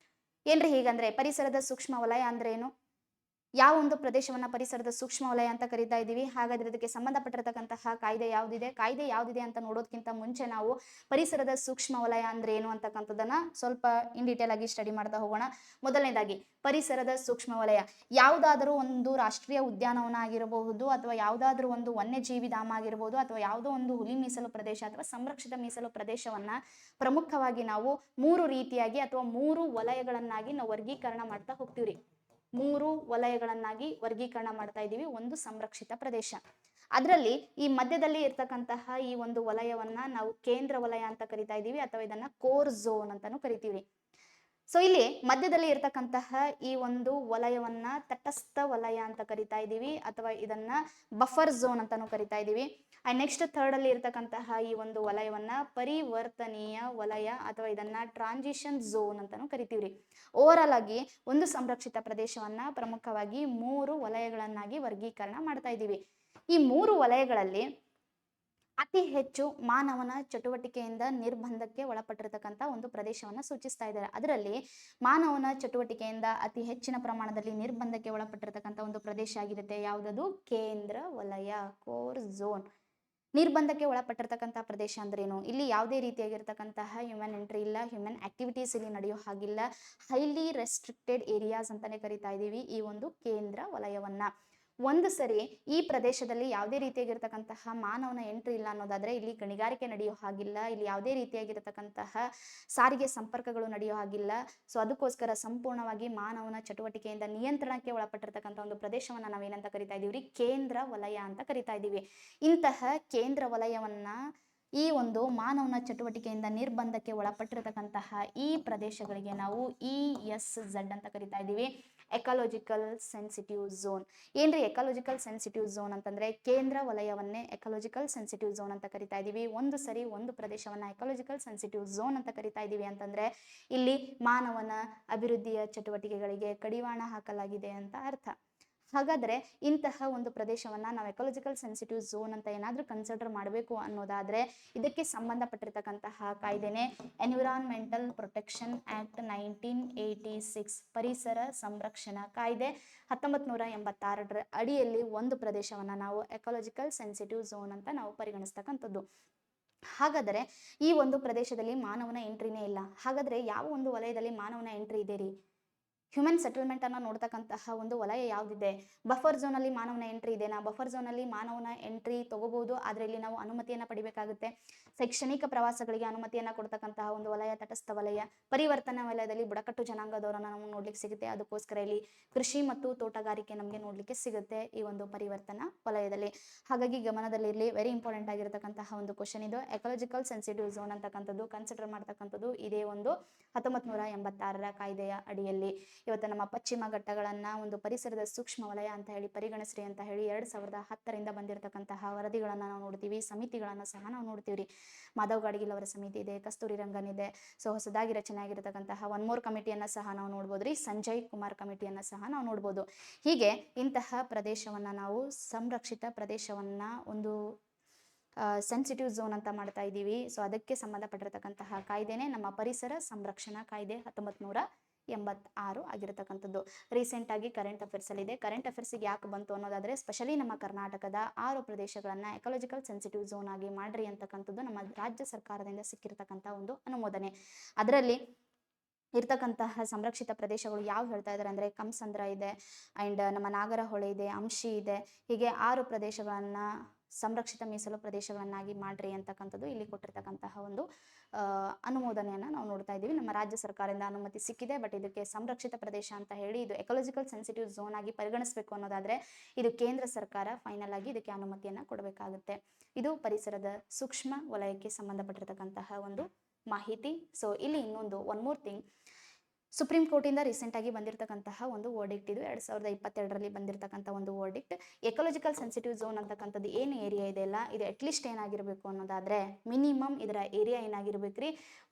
ಏನ್ರಿ ಹೀಗಂದ್ರೆ ಪರಿಸರದ ಸೂಕ್ಷ್ಮ ವಲಯ ಅಂದ್ರೆ ಏನು? ಯಾವ ಒಂದು ಪ್ರದೇಶವನ್ನ ಪರಿಸರದ ಸೂಕ್ಷ್ಮ ವಲಯ ಅಂತ ಕರಿತಾ ಇದೀವಿ? ಹಾಗಾದ್ರೆ ಇದಕ್ಕೆ ಸಂಬಂಧಪಟ್ಟಿರತಕ್ಕಂತಹ ಕಾಯ್ದೆ ಯಾವ್ದಿದೆ ಅಂತ ನೋಡೋದಕ್ಕಿಂತ ಮುಂಚೆ ನಾವು ಪರಿಸರದ ಸೂಕ್ಷ್ಮ ವಲಯ ಅಂದ್ರೆ ಏನು ಅಂತಕ್ಕಂಥದ್ದನ್ನ ಸ್ವಲ್ಪ ಇನ್ ಡೀಟೇಲ್ ಆಗಿ ಸ್ಟಡಿ ಮಾಡ್ತಾ ಹೋಗೋಣ. ಮೊದಲನೇದಾಗಿ ಪರಿಸರದ ಸೂಕ್ಷ್ಮ ವಲಯ ಯಾವುದಾದರೂ ಒಂದು ರಾಷ್ಟ್ರೀಯ ಉದ್ಯಾನವನ ಆಗಿರಬಹುದು, ಅಥವಾ ಯಾವುದಾದ್ರೂ ಒಂದು ವನ್ಯಜೀವಿ ಧಾಮ ಆಗಿರಬಹುದು, ಅಥವಾ ಯಾವುದೋ ಒಂದು ಹುಲಿ ಮೀಸಲು ಪ್ರದೇಶ ಅಥವಾ ಸಂರಕ್ಷಿತ ಮೀಸಲು ಪ್ರದೇಶವನ್ನ ಪ್ರಮುಖವಾಗಿ ನಾವು 3 ರೀತಿಯಾಗಿ ಅಥವಾ 3 ವಲಯಗಳನ್ನಾಗಿ ನಾವು ವರ್ಗೀಕರಣ ಮಾಡ್ತಾ ಹೋಗ್ತೀವ್ರಿ. 3 ವಲಯಗಳನ್ನಾಗಿ ವರ್ಗೀಕರಣ ಮಾಡ್ತಾ ಇದೀವಿ. ಒಂದು ಸಂರಕ್ಷಿತ ಪ್ರದೇಶ, ಅದರಲ್ಲಿ ಈ ಮಧ್ಯದಲ್ಲಿ ಇರ್ತಕ್ಕಂತಹ ಈ ಒಂದು ವಲಯವನ್ನ ನಾವು ಕೇಂದ್ರ ವಲಯ ಅಂತ ಕರಿತಾ ಇದೀವಿ, ಅಥವಾ ಇದನ್ನ ಕೋರ್ ಝೋನ್ ಅಂತಾನು ಕರಿತೀವಿ. ಸೊ ಇಲ್ಲಿ ಮಧ್ಯದಲ್ಲಿ ಇರ್ತಕ್ಕಂತಹ ಈ ಒಂದು ವಲಯವನ್ನ ತಟಸ್ಥ ವಲಯ ಅಂತ ಕರಿತಾ ಇದೀವಿ, ಅಥವಾ ಇದನ್ನ ಬಫರ್ ಝೋನ್ ಅಂತಾನು ಕರಿತಾ ಇದೀವಿ. ಅಂಡ್ ನೆಕ್ಸ್ಟ್ ಥರ್ಡ್ ಅಲ್ಲಿ ಇರ್ತಕ್ಕಂತಹ ಈ ಒಂದು ವಲಯವನ್ನ ಪರಿವರ್ತನೀಯ ವಲಯ, ಅಥವಾ ಇದನ್ನ ಟ್ರಾನ್ಸಿಷನ್ ಝೋನ್ ಅಂತಾನು ಕರಿತೀವ್ರಿ. ಓವರ್ ಆಲ್ ಆಗಿ ಒಂದು ಸಂರಕ್ಷಿತ ಪ್ರದೇಶವನ್ನ ಪ್ರಮುಖವಾಗಿ 3 ವಲಯಗಳನ್ನಾಗಿ ವರ್ಗೀಕರಣ ಮಾಡ್ತಾ ಇದೀವಿ. ಈ 3 ವಲಯಗಳಲ್ಲಿ ಅತಿ ಹೆಚ್ಚು ಮಾನವನ ಚಟುವಟಿಕೆಯಿಂದ ನಿರ್ಬಂಧಕ್ಕೆ ಒಳಪಟ್ಟಿರತಕ್ಕಂಥ ಒಂದು ಪ್ರದೇಶವನ್ನ ಸೂಚಿಸ್ತಾ ಇದ್ದಾರೆ. ಅದರಲ್ಲಿ ಮಾನವನ ಚಟುವಟಿಕೆಯಿಂದ ಅತಿ ಹೆಚ್ಚಿನ ಪ್ರಮಾಣದಲ್ಲಿ ನಿರ್ಬಂಧಕ್ಕೆ ಒಳಪಟ್ಟಿರತಕ್ಕಂಥ ಒಂದು ಪ್ರದೇಶ ಆಗಿರುತ್ತೆ. ಯಾವುದದು? ಕೇಂದ್ರ ವಲಯ, ಕೋರ್ ಝೋನ್. ನಿರ್ಬಂಧಕ್ಕೆ ಒಳಪಟ್ಟಿರ್ತಕ್ಕಂಥ ಪ್ರದೇಶ ಅಂದ್ರೇನು? ಇಲ್ಲಿ ಯಾವುದೇ ರೀತಿಯಾಗಿರ್ತಕ್ಕಂತಹ ಹ್ಯೂಮನ್ ಎಂಟ್ರಿ ಇಲ್ಲ, ಹ್ಯೂಮನ್ ಆಕ್ಟಿವಿಟೀಸ್ ಇಲ್ಲಿ ನಡೆಯೋ ಹಾಗಿಲ್ಲ. ಹೈಲಿ ರೆಸ್ಟ್ರಿಕ್ಟೆಡ್ ಏರಿಯಾಸ್ ಅಂತಾನೆ ಕರಿತಾ ಇದೀವಿ ಈ ಒಂದು ಕೇಂದ್ರ ವಲಯವನ್ನ. ಒಂದು ಸರಿ ಈ ಪ್ರದೇಶದಲ್ಲಿ ಯಾವುದೇ ರೀತಿಯಾಗಿರ್ತಕ್ಕಂತಹ ಮಾನವನ ಎಂಟ್ರಿ ಇಲ್ಲ ಅನ್ನೋದಾದ್ರೆ ಇಲ್ಲಿ ಗಣಿಗಾರಿಕೆ ನಡೆಯೋ ಹಾಗಿಲ್ಲ, ಇಲ್ಲಿ ಯಾವುದೇ ರೀತಿಯಾಗಿರ್ತಕ್ಕಂತಹ ಸಾರಿಗೆ ಸಂಪರ್ಕಗಳು ನಡೆಯೋ ಹಾಗಿಲ್ಲ. ಸೊ ಅದಕ್ಕೋಸ್ಕರ ಸಂಪೂರ್ಣವಾಗಿ ಮಾನವನ ಚಟುವಟಿಕೆಯಿಂದ ನಿಯಂತ್ರಣಕ್ಕೆ ಒಳಪಟ್ಟಿರ್ತಕ್ಕಂಥ ಒಂದು ಪ್ರದೇಶವನ್ನ ನಾವೇನಂತ ಕರಿತಾ ಇದೀವಿ? ಕೇಂದ್ರ ವಲಯ ಅಂತ ಕರಿತಾ ಇದೀವಿ. ಇಂತಹ ಕೇಂದ್ರ ವಲಯವನ್ನ ಈ ಒಂದು ಮಾನವನ ಚಟುವಟಿಕೆಯಿಂದ ನಿರ್ಬಂಧಕ್ಕೆ ಒಳಪಟ್ಟಿರತಕ್ಕಂತಹ ಈ ಪ್ರದೇಶಗಳಿಗೆ ನಾವು ESZ ಅಂತ ಕರಿತಾ ಇದೀವಿ, ಎಕಾಲಜಿಕಲ್ ಸೆನ್ಸಿಟಿವ್ ಝೋನ್. ಏನ್ರಿ ಎಕಾಲಜಿಕಲ್ ಸೆನ್ಸಿಟಿವ್ ಝೋನ್ ಅಂತಂದ್ರೆ ಕೇಂದ್ರ ವಲಯವನ್ನೇ ಎಕಾಲಜಿಕಲ್ ಸೆನ್ಸಿಟಿವ್ ಝೋನ್ ಅಂತ ಕರಿತಾ ಇದೀವಿ. ಒಂದು ಸರಿ ಒಂದು ಪ್ರದೇಶವನ್ನ ಎಕಾಲಜಿಕಲ್ ಸೆನ್ಸಿಟಿವ್ ಝೋನ್ ಅಂತ ಕರಿತಾ ಇದೀವಿ ಅಂತಂದ್ರೆ ಇಲ್ಲಿ ಮಾನವನ ಅಭಿವೃದ್ಧಿಯ ಚಟುವಟಿಕೆಗಳಿಗೆ ಕಡಿವಾಣ ಹಾಕಲಾಗಿದೆ ಅಂತ ಅರ್ಥ. ಹಾಗಾದ್ರೆ ಇಂತಹ ಒಂದು ಪ್ರದೇಶವನ್ನ ನಾವು ಎಕಾಲಜಿಕಲ್ ಸೆನ್ಸಿಟಿವ್ ಝೋನ್ ಅಂತ ಏನಾದ್ರೂ ಕನ್ಸಿಡರ್ ಮಾಡಬೇಕು ಅನ್ನೋದಾದ್ರೆ ಇದಕ್ಕೆ ಸಂಬಂಧಪಟ್ಟಿರ್ತಕ್ಕಂತಹ ಕಾಯ್ದೆನೆ ಎನ್ವಿರಾನ್ಮೆಂಟಲ್ ಪ್ರೊಟೆಕ್ಷನ್ ಆಕ್ಟ್ 1986, ಪರಿಸರ ಸಂರಕ್ಷಣಾ ಕಾಯ್ದೆ 1986 ಅಡಿಯಲ್ಲಿ ಒಂದು ಪ್ರದೇಶವನ್ನ ನಾವು ಎಕಾಲಜಿಕಲ್ ಸೆನ್ಸಿಟಿವ್ ಝೋನ್ ಅಂತ ನಾವು ಪರಿಗಣಿಸ್ತಕ್ಕಂಥದ್ದು. ಹಾಗಾದರೆ ಈ ಒಂದು ಪ್ರದೇಶದಲ್ಲಿ ಮಾನವನ ಎಂಟ್ರಿನೇ ಇಲ್ಲ. ಹಾಗಾದ್ರೆ ಯಾವ ಒಂದು ವಲಯದಲ್ಲಿ ಮಾನವನ ಎಂಟ್ರಿ ಇದೆ ರೀ? ಹ್ಯೂಮನ್ ಸೆಟಲ್ಮೆಂಟ್ ಅನ್ನ ನೋಡ್ತಕ್ಕಂತಹ ಒಂದು ವಲಯ ಯಾವ್ದಿದೆ? ಬಫರ್ ಝೋನ್ ಅಲ್ಲಿ ಮಾನವನ ಎಂಟ್ರಿ ಇದೆನಾ? ಬಫರ್ ಝೋನ್ ಅಲ್ಲಿ ಮಾನವನ ಎಂಟ್ರಿ ತಗೋಬಹುದು, ಆದ್ರೆ ಇಲ್ಲಿ ನಾವು ಅನುಮತಿಯನ್ನ ಪಡಿಬೇಕಾಗುತ್ತೆ. ಶೈಕ್ಷಣಿಕ ಪ್ರವಾಸಗಳಿಗೆ ಅನುಮತಿಯನ್ನ ಕೊಡ್ತಕ್ಕಂತಹ ಒಂದು ವಲಯ ತಟಸ್ಥ ವಲಯ. ಪರಿವರ್ತನಾ ವಲಯದಲ್ಲಿ ಬುಡಕಟ್ಟು ಜನಾಂಗದವರನ್ನ ನಾವು ನೋಡ್ಲಿಕ್ಕೆ ಸಿಗುತ್ತೆ, ಅದಕ್ಕೋಸ್ಕರ ಇಲ್ಲಿ ಕೃಷಿ ಮತ್ತು ತೋಟಗಾರಿಕೆ ನಮಗೆ ನೋಡ್ಲಿಕ್ಕೆ ಸಿಗುತ್ತೆ ಈ ಒಂದು ಪರಿವರ್ತನಾ ವಲಯದಲ್ಲಿ. ಹಾಗಾಗಿ ಗಮನದಲ್ಲಿರಲಿ, ವೆರಿ ಇಂಪಾರ್ಟೆಂಟ್ ಆಗಿರತಕ್ಕಂತಹ ಒಂದು ಕ್ವಶನ್ ಇದು. ಎಕಾಲಜಿಕಲ್ ಸೆನ್ಸಿಟಿವ್ ಝೋನ್ ಅಂತಕ್ಕಂಥದ್ದು ಕನ್ಸಿಡರ್ ಮಾಡ್ತಕ್ಕಂಥದ್ದು ಇದೇ ಒಂದು 1986 ಕಾಯ್ದೆಯ ಅಡಿಯಲ್ಲಿ. ಇವತ್ತು ನಮ್ಮ ಪಶ್ಚಿಮ ಘಟ್ಟಗಳನ್ನ ಒಂದು ಪರಿಸರದ ಸೂಕ್ಷ್ಮ ವಲಯ ಅಂತ ಹೇಳಿ ಪರಿಗಣಿಸ್ರಿ ಅಂತ ಹೇಳಿ 2010ರಿಂದ ಬಂದಿರತಕ್ಕಂತಹ ವರದಿಗಳನ್ನ ನಾವು ನೋಡ್ತೀವಿ, ಸಮಿತಿಗಳನ್ನ ಸಹ ನಾವು ನೋಡ್ತೀವ್ರಿ. ಮಾಧವ್ ಗಾಡ್ಗಿಲ್ ಅವರ ಸಮಿತಿ ಇದೆ, ಕಸ್ತೂರಿ ರಂಗನ್ ಇದೆ. ಸೊ ಹೊಸದಾಗಿ ರಚನೆ ಆಗಿರತಕ್ಕಂತಹ ಒನ್ ಮೋರ್ ಕಮಿಟಿಯನ್ನ ಸಹ ನಾವು ನೋಡ್ಬೋದ್ರಿ, ಸಂಜಯ್ ಕುಮಾರ್ ಕಮಿಟಿಯನ್ನ ಸಹ ನಾವು ನೋಡ್ಬೋದು. ಹೀಗೆ ಇಂತಹ ಪ್ರದೇಶವನ್ನ ನಾವು ಸಂರಕ್ಷಿತ ಪ್ರದೇಶವನ್ನ ಒಂದು ಸೆನ್ಸಿಟಿವ್ ಝೋನ್ ಅಂತ ಮಾಡ್ತಾ ಇದ್ದೀವಿ. ಸೊ ಅದಕ್ಕೆ ಸಂಬಂಧಪಟ್ಟಿರತಕ್ಕಂತಹ ಕಾಯ್ದೆನೆ ನಮ್ಮ ಪರಿಸರ ಸಂರಕ್ಷಣಾ ಕಾಯ್ದೆ 1986 ಆಗಿರತಕ್ಕಂಥದ್ದು. ರೀಸೆಂಟ್ ಆಗಿ ಕರೆಂಟ್ ಅಫೇರ್ಸ್ ಅಲ್ಲಿ ಇದೆ. ಕರೆಂಟ್ ಅಫೇರ್ಸ್ ಯಾಕೆ ಬಂತು ಅನ್ನೋದಾದ್ರೆ ಸ್ಪೆಷಲಿ ನಮ್ಮ ಕರ್ನಾಟಕದ 6 ಪ್ರದೇಶಗಳನ್ನ ಎಕಾಲಜಿಕಲ್ ಸೆನ್ಸಿಟಿವ್ ಝೋನ್ ಆಗಿ ಮಾಡ್ರಿ ಅಂತಕ್ಕಂಥದ್ದು ನಮ್ಮ ರಾಜ್ಯ ಸರ್ಕಾರದಿಂದ ಸಿಕ್ಕಿರತಕ್ಕಂಥ ಒಂದು ಅನುಮೋದನೆ. ಅದರಲ್ಲಿ ಇರ್ತಕ್ಕಂತಹ ಸಂರಕ್ಷಿತ ಪ್ರದೇಶಗಳು ಯಾವ ಹೇಳ್ತಾ ಇದ್ದಾರೆ ಅಂದ್ರೆ ಕಂಸಂದ್ರ ಇದೆ, ಅಂಡ್ ನಮ್ಮ ನಾಗರಹೊಳೆ ಇದೆ, ಅಂಶಿ ಇದೆ. ಹೀಗೆ 6 ಪ್ರದೇಶಗಳನ್ನ ಸಂರಕ್ಷಿತ ಮೀಸಲು ಪ್ರದೇಶಗಳನ್ನಾಗಿ ಮಾಡ್ರಿ ಅಂತಕ್ಕಂಥದ್ದು ಇಲ್ಲಿ ಕೊಟ್ಟಿರ್ತಕ್ಕಂತಹ ಒಂದು ಅನುಮೋದನೆಯನ್ನು ನಾವು ನೋಡ್ತಾ ಇದ್ದೀವಿ. ನಮ್ಮ ರಾಜ್ಯ ಸರ್ಕಾರದಿಂದ ಅನುಮತಿ ಸಿಕ್ಕಿದೆ. ಬಟ್ ಇದಕ್ಕೆ ಸಂರಕ್ಷಿತ ಪ್ರದೇಶ ಅಂತ ಹೇಳಿ ಇದು ಎಕಾಲಜಿಕಲ್ ಸೆನ್ಸಿಟಿವ್ ಝೋನ್ ಆಗಿ ಪರಿಗಣಿಸಬೇಕು ಅನ್ನೋದಾದ್ರೆ ಇದು ಕೇಂದ್ರ ಸರ್ಕಾರ ಫೈನಲ್ ಆಗಿ ಇದಕ್ಕೆ ಅನುಮತಿಯನ್ನು ಕೊಡಬೇಕಾಗುತ್ತೆ. ಇದು ಪರಿಸರದ ಸೂಕ್ಷ್ಮ ವಲಯಕ್ಕೆ ಸಂಬಂಧಪಟ್ಟಿರತಕ್ಕಂತಹ ಒಂದು ಮಾಹಿತಿ. ಸೊ ಇಲ್ಲಿ ಇನ್ನೊಂದು ಒನ್ ಮೋರ್ ಥಿಂಗ್, ಸುಪ್ರೀಂ ಕೋರ್ಟಿಂದ ರೀಸೆಂಟ್ ಆಗಿ ಬಂದಿರತಕ್ಕಂತಹ ಒಂದು ವರ್ಡಿಕ್ಟ್, ಇದು 2022ರಲ್ಲಿ ಬಂದಿರತಕ್ಕಂಥ ಒಂದು ವರ್ಡಿಕ್ಟ್. ಎಕಾಲಜಿಕಲ್ ಸೆನ್ಸಿಟಿವ್ ಝೋನ್ ಅಂತಕ್ಕಂಥದ್ದು ಏನು ಏರಿಯಾ ಇದೆ ಅಲ್ಲ, ಇದು ಅಟ್ಲೀಸ್ಟ್ ಏನಾಗಿರಬೇಕು ಅನ್ನೋದಾದ್ರೆ ಮಿನಿಮಮ್ ಇದರ ಏರಿಯಾ ಏನಾಗಿರ್ಬೇಕ್ರಿ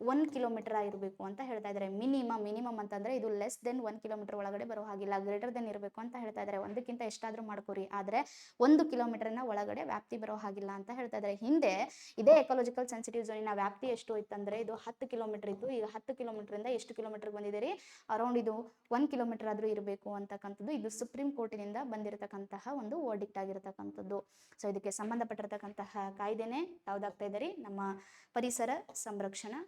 1 ಕಿಲೋಮೀಟರ್ ಆಗಿರಬೇಕು ಅಂತ ಹೇಳ್ತಾ ಇದ್ದಾರೆ. ಮಿನಿಮಮ್ ಅಂತಂದ್ರೆ ಇದು ಲೆಸ್ ದೆನ್ 1 ಕಿಲೋಮೀಟರ್ ಒಳಗಡೆ ಬರೋ ಹಾಗಿಲ್ಲ, ಗ್ರೇಟರ್ ದೆನ್ ಇರಬೇಕು ಅಂತ ಹೇಳ್ತಾ ಇದ್ದಾರೆ. ಒಂದಕ್ಕಿಂತ ಎಷ್ಟಾದ್ರೂ ಮಾಡ್ಕೋರಿ, ಆದ್ರೆ 1 ಕಿಲೋಮೀಟರ್ನ ಒಳಗಡೆ ವ್ಯಾಪ್ತಿ ಬರೋ ಹಾಗಿಲ್ಲ ಅಂತ ಹೇಳ್ತಾ ಇದ್ದಾರೆ. ಹಿಂದೆ ಇದೇ ಎಕಾಲಜಿಕಲ್ ಸೆನ್ಸಿಟಿವ್ ಝೋನಿನ ವ್ಯಾಪ್ತಿ ಎಷ್ಟು ಇತ್ತಂದ್ರೆ ಇದು 10 ಕಿಲೋಮೀಟರ್ ಇತ್ತು. ಈಗ 10 ಕಿಲೋಮೀಟರ್ ಇಂದ ಎಷ್ಟು ಕಿಲೋಮೀಟರ್ ಬಂದಿದೆ, ಅರೌಂಡ್ ಇದು 1 ಕಿಲೋಮೀಟರ್ ಆದ್ರೂ ಇರಬೇಕು ಅಂತಕ್ಕಂಥದ್ದು ಇದು ಸುಪ್ರೀಂ ಕೋರ್ಟಿನಿಂದ ಬಂದಿರತಕ್ಕಂತಹ ಒಂದು ವರ್ಡಿಕ್ಟ್ ಆಗಿರತಕ್ಕಂಥದ್ದು. ಸೊ ಇದಕ್ಕೆ ಸಂಬಂಧಪಟ್ಟಿರತಕ್ಕಂತಹ ಕಾಯ್ದೆನೆ ಯಾವ್ದಾಗ್ತಾ ಇದೆ ರೀ, ನಮ್ಮ ಪರಿಸರ ಸಂರಕ್ಷಣಾ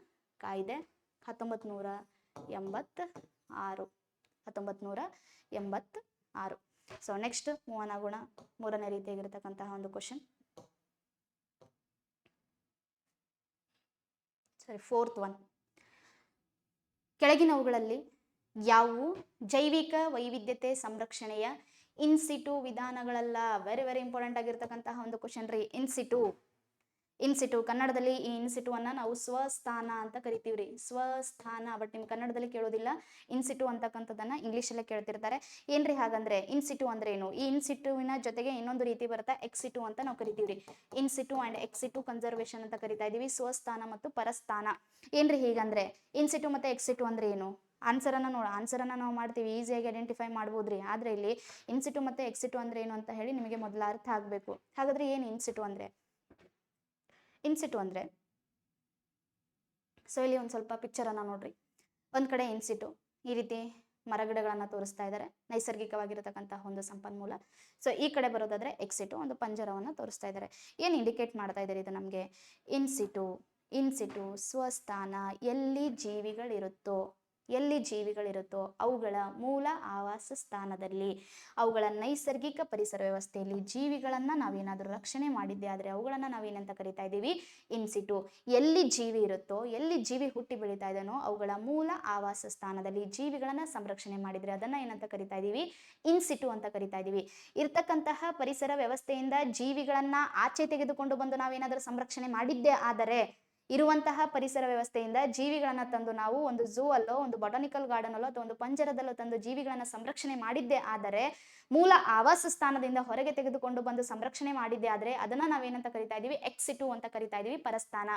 ಕಾಯ್ದೆ 1986. ಸೊ ನೆಕ್ಸ್ಟ್ ಮೂವ್ ಆನ್ ಆಗೋಣ. ಮೂರನೇ ರೀತಿಯಾಗಿರತಕ್ಕಂತಹ ಒಂದು ಕ್ವಶನ್, ಫೋರ್ತ್ ಒನ್, ಕೆಳಗಿನವುಗಳಲ್ಲಿ ಯಾವುವು ಜೈವಿಕ ವೈವಿಧ್ಯತೆ ಸಂರಕ್ಷಣೆಯ ಇನ್ಸಿಟು ವಿಧಾನಗಳಲ್ಲ? ವೆರಿ ವೆರಿ ಇಂಪಾರ್ಟೆಂಟ್ ಆಗಿರ್ತಕ್ಕಂತಹ ಒಂದು ಕ್ವಶನ್ ರೀ. ಇನ್ಸಿಟು ಕನ್ನಡದಲ್ಲಿ ಈ ಇನ್ಸಿಟು ಅನ್ನ ನಾವು ಸ್ವಸ್ಥಾನ ಅಂತ ಕರಿತೀವ್ರಿ, ಸ್ವಸ್ಥಾನ. ಬಟ್ ನಿಮ್ ಕನ್ನಡದಲ್ಲಿ ಕೇಳೋದಿಲ್ಲ, ಇನ್ಸಿಟು ಅಂತಕ್ಕಂಥದ್ದನ್ನ ಇಂಗ್ಲಿಷಲ್ಲೇ ಕೇಳ್ತಿರ್ತಾರೆ. ಏನ್ರಿ ಹಾಗಂದ್ರೆ ಇನ್ಸಿಟು ಅಂದ್ರೆ ಏನು? ಈ ಇನ್ಸಿಟುವಿನ ಜೊತೆಗೆ ಇನ್ನೊಂದು ರೀತಿ ಬರುತ್ತೆ, ಎಕ್ಸಿಟು ಅಂತ ನಾವು ಕರಿತೀವ್ರಿ. ಇನ್ಸಿಟು ಅಂಡ್ ಎಕ್ಸಿಟು ಕನ್ಸರ್ವೇಷನ್ ಅಂತ ಕರಿತಾ ಇದೀವಿ, ಸ್ವಸ್ಥಾನ ಮತ್ತು ಪರಸ್ಥಾನ. ಏನ್ರಿ ಹೀಗಂದ್ರೆ ಇನ್ಸಿಟು ಮತ್ತೆ ಎಕ್ಸಿಟು ಅಂದ್ರೆ ಏನು? ಆನ್ಸರನ್ನ ನಾವು ಮಾಡ್ತೀವಿ, ಈಸಿಯಾಗಿ ಐಡೆಂಟಿಫೈ ಮಾಡ್ಬೋದ್ರಿ. ಆದ್ರೆ ಇಲ್ಲಿ ಇನ್ಸಿಟು ಮತ್ತೆ ಎಕ್ಸಿಟು ಅಂದ್ರೆ ಏನು ಅಂತ ಹೇಳಿ ನಿಮಗೆ ಮೊದಲ ಅರ್ಥ ಆಗ್ಬೇಕು. ಹಾಗಾದ್ರೆ ಏನು ಇನ್ಸಿಟು ಅಂದ್ರೆ? ಸೊ ಇಲ್ಲಿ ಒಂದ್ ಸ್ವಲ್ಪ ಪಿಕ್ಚರ್ ಅನ್ನ ನೋಡ್ರಿ. ಒಂದ್ ಕಡೆ ಇನ್ಸಿಟು ಈ ರೀತಿ ಮರಗಿಡಗಳನ್ನ ತೋರಿಸ್ತಾ ಇದ್ದಾರೆ, ನೈಸರ್ಗಿಕವಾಗಿರತಕ್ಕಂತಹ ಒಂದು ಸಂಪನ್ಮೂಲ. ಸೊ ಈ ಕಡೆ ಬರೋದಾದ್ರೆ ಎಕ್ಸಿಟು, ಒಂದು ಪಂಜರವನ್ನ ತೋರಿಸ್ತಾ ಇದ್ದಾರೆ. ಏನ್ ಇಂಡಿಕೇಟ್ ಮಾಡ್ತಾ ಇದ್ದಾರೆ ಇದು ನಮ್ಗೆ? ಇನ್ಸಿಟು ಸ್ವಸ್ಥಾನ, ಎಲ್ಲಿ ಜೀವಿಗಳಿರುತ್ತೋ ಅವುಗಳ ಮೂಲ ಆವಾಸ ಸ್ಥಾನದಲ್ಲಿ, ಅವುಗಳ ನೈಸರ್ಗಿಕ ಪರಿಸರ ವ್ಯವಸ್ಥೆಯಲ್ಲಿ ಜೀವಿಗಳನ್ನ ನಾವೇನಾದ್ರೂ ರಕ್ಷಣೆ ಮಾಡಿದ್ದೆ ಆದ್ರೆ ಅವುಗಳನ್ನ ನಾವೇನಂತ ಕರಿತಾ ಇದೀವಿ? ಇನ್ಸಿಟು. ಎಲ್ಲಿ ಜೀವಿ ಇರುತ್ತೋ, ಎಲ್ಲಿ ಜೀವಿ ಹುಟ್ಟಿ ಬೆಳೀತಾ ಇದೆನೋ ಅವುಗಳ ಮೂಲ ಆವಾಸ ಸ್ಥಾನದಲ್ಲಿ ಜೀವಿಗಳನ್ನ ಸಂರಕ್ಷಣೆ ಮಾಡಿದ್ರೆ ಅದನ್ನ ಏನಂತ ಕರಿತಾ ಇದೀವಿ? ಇನ್ಸಿಟು ಅಂತ ಕರಿತಾ ಇದೀವಿ. ಇರ್ತಕ್ಕಂತಹ ಪರಿಸರ ವ್ಯವಸ್ಥೆಯಿಂದ ಜೀವಿಗಳನ್ನ ಆಚೆ ತೆಗೆದುಕೊಂಡು ಬಂದು ನಾವೇನಾದ್ರೂ ಸಂರಕ್ಷಣೆ ಮಾಡಿದ್ದೆ ಆದರೆ, ಇರುವಂತಹ ಪರಿಸರ ವ್ಯವಸ್ಥೆಯಿಂದ ಜೀವಿಗಳನ್ನ ತಂದು ನಾವು ಒಂದು ಝೂ ಅಲ್ಲೋ, ಒಂದು ಬೊಟಾನಿಕಲ್ ಗಾರ್ಡನ್ ಅಲ್ಲೋ ಅಥವಾ ಒಂದು ಪಂಜರದಲ್ಲೋ ತಂದು ಜೀವಿಗಳನ್ನ ಸಂರಕ್ಷಣೆ ಮಾಡಿದ್ದೆ ಆದರೆ, ಮೂಲ ಆವಾಸ ಸ್ಥಾನದಿಂದ ಹೊರಗೆ ತೆಗೆದುಕೊಂಡು ಬಂದು ಸಂರಕ್ಷಣೆ ಮಾಡಿದ್ದೆ ಆದ್ರೆ ಅದನ್ನ ನಾವೇನಂತ ಕರಿತಾ ಇದೀವಿ? ಎಕ್ಸಿಟು ಅಂತ ಕರಿತಾ ಇದೀವಿ, ಪರಸ್ಥಾನ.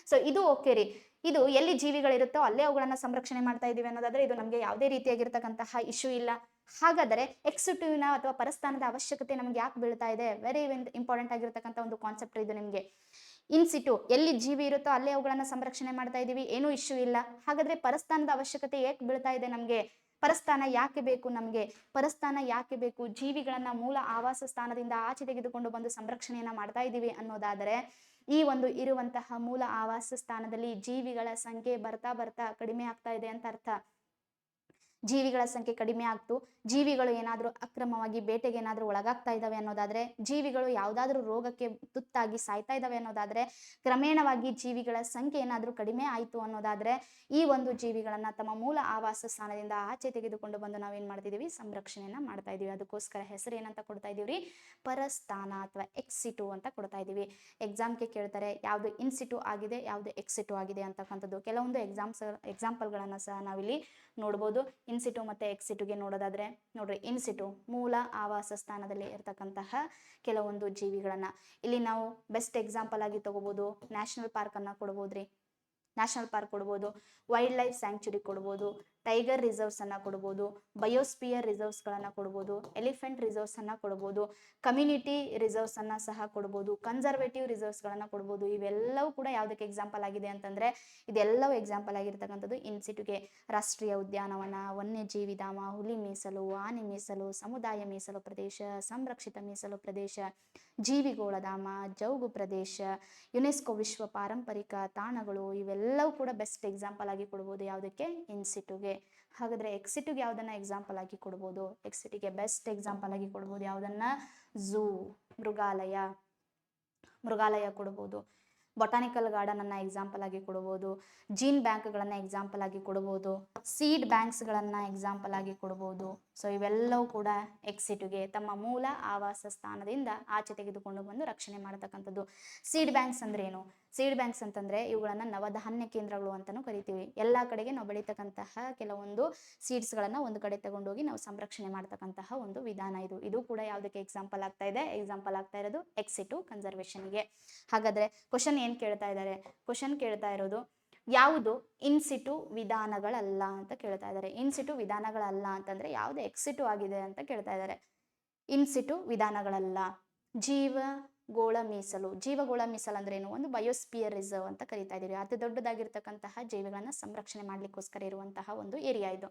ಸೊ ಇದು ಓಕೆ ರೀ. ಇದು ಎಲ್ಲಿ ಜೀವಿಗಳಿರುತ್ತೋ ಅಲ್ಲೇ ಅವುಗಳನ್ನ ಸಂರಕ್ಷಣೆ ಮಾಡ್ತಾ ಇದೀವಿ ಅನ್ನೋದಾದ್ರೆ ಇದು ನಮ್ಗೆ ಯಾವುದೇ ರೀತಿಯಾಗಿರ್ತಕ್ಕಂತಹ ಇಶ್ಯೂ ಇಲ್ಲ. ಹಾಗಾದರೆ ಎಕ್ಸಿಟುವಿನ ಅಥವಾ ಪರಸ್ಥಾನದ ಅವಶ್ಯಕತೆ ನಮ್ಗೆ ಯಾಕೆ ಬೀಳ್ತಾ ಇದೆ? ವೆರಿ ಇಂಪಾರ್ಟೆಂಟ್ ಆಗಿರ್ತಕ್ಕಂಥ ಒಂದು ಕಾನ್ಸೆಪ್ಟ್ ಇದು ನಿಮ್ಗೆ. ಇನ್ಸಿಟು ಎಲ್ಲಿ ಜೀವಿ ಇರುತ್ತೋ ಅಲ್ಲೇ ಅವುಗಳನ್ನ ಸಂರಕ್ಷಣೆ ಮಾಡ್ತಾ ಇದೀವಿ, ಏನೂ ಇಶ್ಯೂ ಇಲ್ಲ. ಹಾಗಾದ್ರೆ ಪರಸ್ಥಾನದ ಅವಶ್ಯಕತೆ ಯಾಕೆ ಬೀಳ್ತಾ ಇದೆ ನಮ್ಗೆ? ಪರಸ್ಥಾನ ಯಾಕೆ ಬೇಕು? ಜೀವಿಗಳನ್ನ ಮೂಲ ಆವಾಸ ಸ್ಥಾನದಿಂದ ಆಚೆ ತೆಗೆದುಕೊಂಡು ಬಂದು ಸಂರಕ್ಷಣೆಯನ್ನ ಮಾಡ್ತಾ ಇದೀವಿ ಅನ್ನೋದಾದರೆ, ಈ ಒಂದು ಇರುವಂತಹ ಮೂಲ ಆವಾಸ ಸ್ಥಾನದಲ್ಲಿ ಜೀವಿಗಳ ಸಂಖ್ಯೆ ಬರ್ತಾ ಕಡಿಮೆ ಆಗ್ತಾ ಇದೆ ಅಂತ ಅರ್ಥ. ಜೀವಿಗಳ ಸಂಖ್ಯೆ ಕಡಿಮೆ ಆಗ್ತು, ಜೀವಿಗಳು ಏನಾದ್ರೂ ಅಕ್ರಮವಾಗಿ ಬೇಟೆಗೆ ಏನಾದ್ರೂ ಒಳಗಾಗ್ತಾ ಇದಾವೆ ಅನ್ನೋದಾದ್ರೆ, ಜೀವಿಗಳು ಯಾವ್ದಾದ್ರೂ ರೋಗಕ್ಕೆ ತುತ್ತಾಗಿ ಸಾಯ್ತಾ ಇದಾವೆ ಅನ್ನೋದಾದ್ರೆ, ಕ್ರಮೇಣವಾಗಿ ಜೀವಿಗಳ ಸಂಖ್ಯೆ ಏನಾದ್ರೂ ಕಡಿಮೆ ಆಯ್ತು ಅನ್ನೋದಾದ್ರೆ, ಈ ಒಂದು ಜೀವಿಗಳನ್ನ ತಮ್ಮ ಮೂಲ ಆವಾಸ ಸ್ಥಾನದಿಂದ ಆಚೆ ತೆಗೆದುಕೊಂಡು ಬಂದು ನಾವೇನ್ ಮಾಡ್ತಿದೀವಿ? ಸಂರಕ್ಷಣೆಯನ್ನ ಮಾಡ್ತಾ ಇದೀವಿ. ಅದಕ್ಕೋಸ್ಕರ ಹೆಸರು ಏನಂತ ಕೊಡ್ತಾ ಇದೀವ್ರಿ? ಪರಸ್ಥಾನ ಅಥವಾ ಎಕ್ಸಿಟು ಅಂತ ಕೊಡ್ತಾ ಇದೀವಿ. ಎಕ್ಸಾಮ್ಗೆ ಕೇಳ್ತಾರೆ ಯಾವ್ದು ಇನ್ಸಿಟು ಆಗಿದೆ, ಯಾವ್ದು ಎಕ್ಸಿಟು ಆಗಿದೆ ಅಂತಕ್ಕಂಥದ್ದು. ಕೆಲವೊಂದು ಎಕ್ಸಾಂಪಲ್ಗಳನ್ನ ಸಹ ನಾವಿಲ್ಲಿ ನೋಡ್ಬೋದು. ಇನ್ಸಿಟು ಮತ್ತೆ ಎಕ್ಸಿಟುಗೆ ನೋಡೋದಾದ್ರೆ ನೋಡ್ರಿ, ಇನ್ಸಿಟು ಮೂಲ ಆವಾಸ ಸ್ಥಾನದಲ್ಲಿ ಇರ್ತಕ್ಕಂತಹ ಕೆಲವೊಂದು ಜೀವಿಗಳನ್ನ ಇಲ್ಲಿ ನಾವು ಬೆಸ್ಟ್ ಎಕ್ಸಾಂಪಲ್ ಆಗಿ ತಗೋಬಹುದು. ನ್ಯಾಷನಲ್ ಪಾರ್ಕ್ ಅನ್ನ ಕೊಡ್ಬೋದ್ರಿ, ವೈಲ್ಡ್ ಲೈಫ್ ಸ್ಯಾಂಕ್ಚುರಿ ಕೊಡ್ಬೋದು, ಟೈಗರ್ ರಿಸರ್ವ್ಸ್ ಅನ್ನ ಕೊಡ್ಬೋದು, ಬಯೋಸ್ಪಿಯರ್ ರಿಸರ್ವ್ಸ್ ಗಳನ್ನ ಕೊಡ್ಬೋದು, ಎಲಿಫೆಂಟ್ ರಿಸರ್ವ್ಸ್ ಅನ್ನ ಕೊಡ್ಬೋದು, ಕಮ್ಯುನಿಟಿ ರಿಸರ್ವ್ಸ್ ಅನ್ನ ಸಹ ಕೊಡ್ಬೋದು, ಕನ್ಸರ್ವೇಟಿವ್ ರಿಸರ್ವ್ಸ್ ಗಳನ್ನ ಕೊಡ್ಬೋದು. ಇವೆಲ್ಲವೂ ಕೂಡ ಯಾವ್ದಕ್ಕೆ ಎಕ್ಸಾಂಪಲ್ ಆಗಿದೆ ಅಂತಂದ್ರೆ, ಇದೆಲ್ಲವೂ ಎಕ್ಸಾಂಪಲ್ ಆಗಿರ್ತಕ್ಕಂಥದ್ದು ಇನ್ಸಿಟುಗೆ. ರಾಷ್ಟ್ರೀಯ ಉದ್ಯಾನವನ, ವನ್ಯಜೀವಿ ಧಾಮ, ಹುಲಿ ಮೀಸಲು, ಆನೆ ಮೀಸಲು, ಸಮುದಾಯ ಮೀಸಲು ಪ್ರದೇಶ, ಸಂರಕ್ಷಿತ ಮೀಸಲು ಪ್ರದೇಶ, ಜೀವಿಗೋಳಧಾಮ, ಜೌಗು ಪ್ರದೇಶ, ಯುನೆಸ್ಕೋ ವಿಶ್ವ ಪಾರಂಪರಿಕ ತಾಣಗಳು, ಇವೆಲ್ಲವೂ ಕೂಡ ಬೆಸ್ಟ್ ಎಕ್ಸಾಂಪಲ್ ಆಗಿ ಕೊಡ್ಬೋದು ಯಾವುದಕ್ಕೆ? ಇನ್ಸಿಟುಗೆ. ಹಾಗಾದ್ರೆ ಎಕ್ಸಿಟುಗೆ ಯಾವ್ದನ್ನ ಎಕ್ಸಾಂಪಲ್ ಆಗಿ ಕೊಡ್ಬೋದು? ಎಕ್ಸಿಟುಗೆ ಬೆಸ್ಟ್ ಎಕ್ಸಾಂಪಲ್ ಆಗಿ ಕೊಡ್ಬೋದು ಯಾವ್ದನ್ನ? ಝೂ, ಮೃಗಾಲಯ ಕೊಡ್ಬೋದು. ಬೊಟಾನಿಕಲ್ ಗಾರ್ಡನ್ ಅನ್ನ ಎಕ್ಸಾಂಪಲ್ ಆಗಿ ಕೊಡಬಹುದು, ಜೀನ್ ಬ್ಯಾಂಕ್ಗಳನ್ನ ಎಕ್ಸಾಂಪಲ್ ಆಗಿ ಕೊಡಬಹುದು, ಸೀಡ್ ಬ್ಯಾಂಕ್ಸ್ಗಳನ್ನ ಎಕ್ಸಾಂಪಲ್ ಆಗಿ ಕೊಡಬಹುದು. ಸೊ ಇವೆಲ್ಲವೂ ಕೂಡ ಎಕ್ಸಿಟುಗೆ ತಮ್ಮ ಮೂಲ ಆವಾಸ ಸ್ಥಾನದಿಂದ ಆಚೆ ತೆಗೆದುಕೊಂಡು ಬಂದು ರಕ್ಷಣೆ ಮಾಡತಕ್ಕಂಥದ್ದು. ಸೀಡ್ ಬ್ಯಾಂಕ್ಸ್ ಅಂದ್ರೆ ಏನು? ಸೀಡ್ ಬ್ಯಾಂಕ್ಸ್ ಅಂತಂದ್ರೆ ಇವುಗಳನ್ನ ನವಧಾನ್ಯ ಕೇಂದ್ರಗಳು ಅಂತಾನೂ ಕರಿತೀವಿ. ಎಲ್ಲಾ ಕಡೆಗೆ ನಾವು ಬೆಳೀತಕ್ಕಂತಹ ಕೆಲವೊಂದು ಸೀಡ್ಸ್ ಗಳನ್ನ ಒಂದು ಕಡೆ ತಗೊಂಡೋಗಿ ನಾವು ಸಂರಕ್ಷಣೆ ಮಾಡತಕ್ಕಂತಹ ಒಂದು ವಿಧಾನ ಇದು. ಇದು ಕೂಡ ಯಾವುದಕ್ಕೆ ಎಕ್ಸಾಂಪಲ್ ಆಗ್ತಾ ಇದೆ? ಎಕ್ಸಾಂಪಲ್ ಆಗ್ತಾ ಇರೋದು ಎಕ್ಸಿಟು ಕನ್ಸರ್ವೇಷನ್ಗೆ. ಹಾಗಾದ್ರೆ ಕ್ವಶನ್ ಏನ್ ಕೇಳ್ತಾ ಇದ್ದಾರೆ? ಕ್ವಶನ್ ಕೇಳ್ತಾ ಇರೋದು ಯಾವುದು ಇನ್ಸಿಟು ವಿಧಾನಗಳಲ್ಲ ಅಂತ ಕೇಳ್ತಾ ಇದ್ದಾರೆ. ಇನ್ಸಿಟು ವಿಧಾನಗಳಲ್ಲ ಅಂತಂದ್ರೆ ಯಾವ್ದು ಎಕ್ಸಿಟು ಆಗಿದೆ ಅಂತ ಕೇಳ್ತಾ ಇದ್ದಾರೆ. ಇನ್ಸಿಟು ವಿಧಾನಗಳಲ್ಲ. ಜೀವಗೋಳ ಮೀಸಲು. ಜೀವಗೋಳ ಮೀಸಲು ಅಂದ್ರೆ ಏನು? ಒಂದು ಬಯೋಸ್ಪಿಯರ್ ರಿಸರ್ವ್ ಅಂತ ಕರಿತಾ ಇದೀವಿ. ಅತಿ ದೊಡ್ಡದಾಗಿರ್ತಕ್ಕಂತಹ ಜೀವಿಗಳನ್ನ ಸಂರಕ್ಷಣೆ ಮಾಡ್ಲಿಕ್ಕೋಸ್ಕರ ಇರುವಂತಹ ಒಂದು ಏರಿಯಾ ಇದು.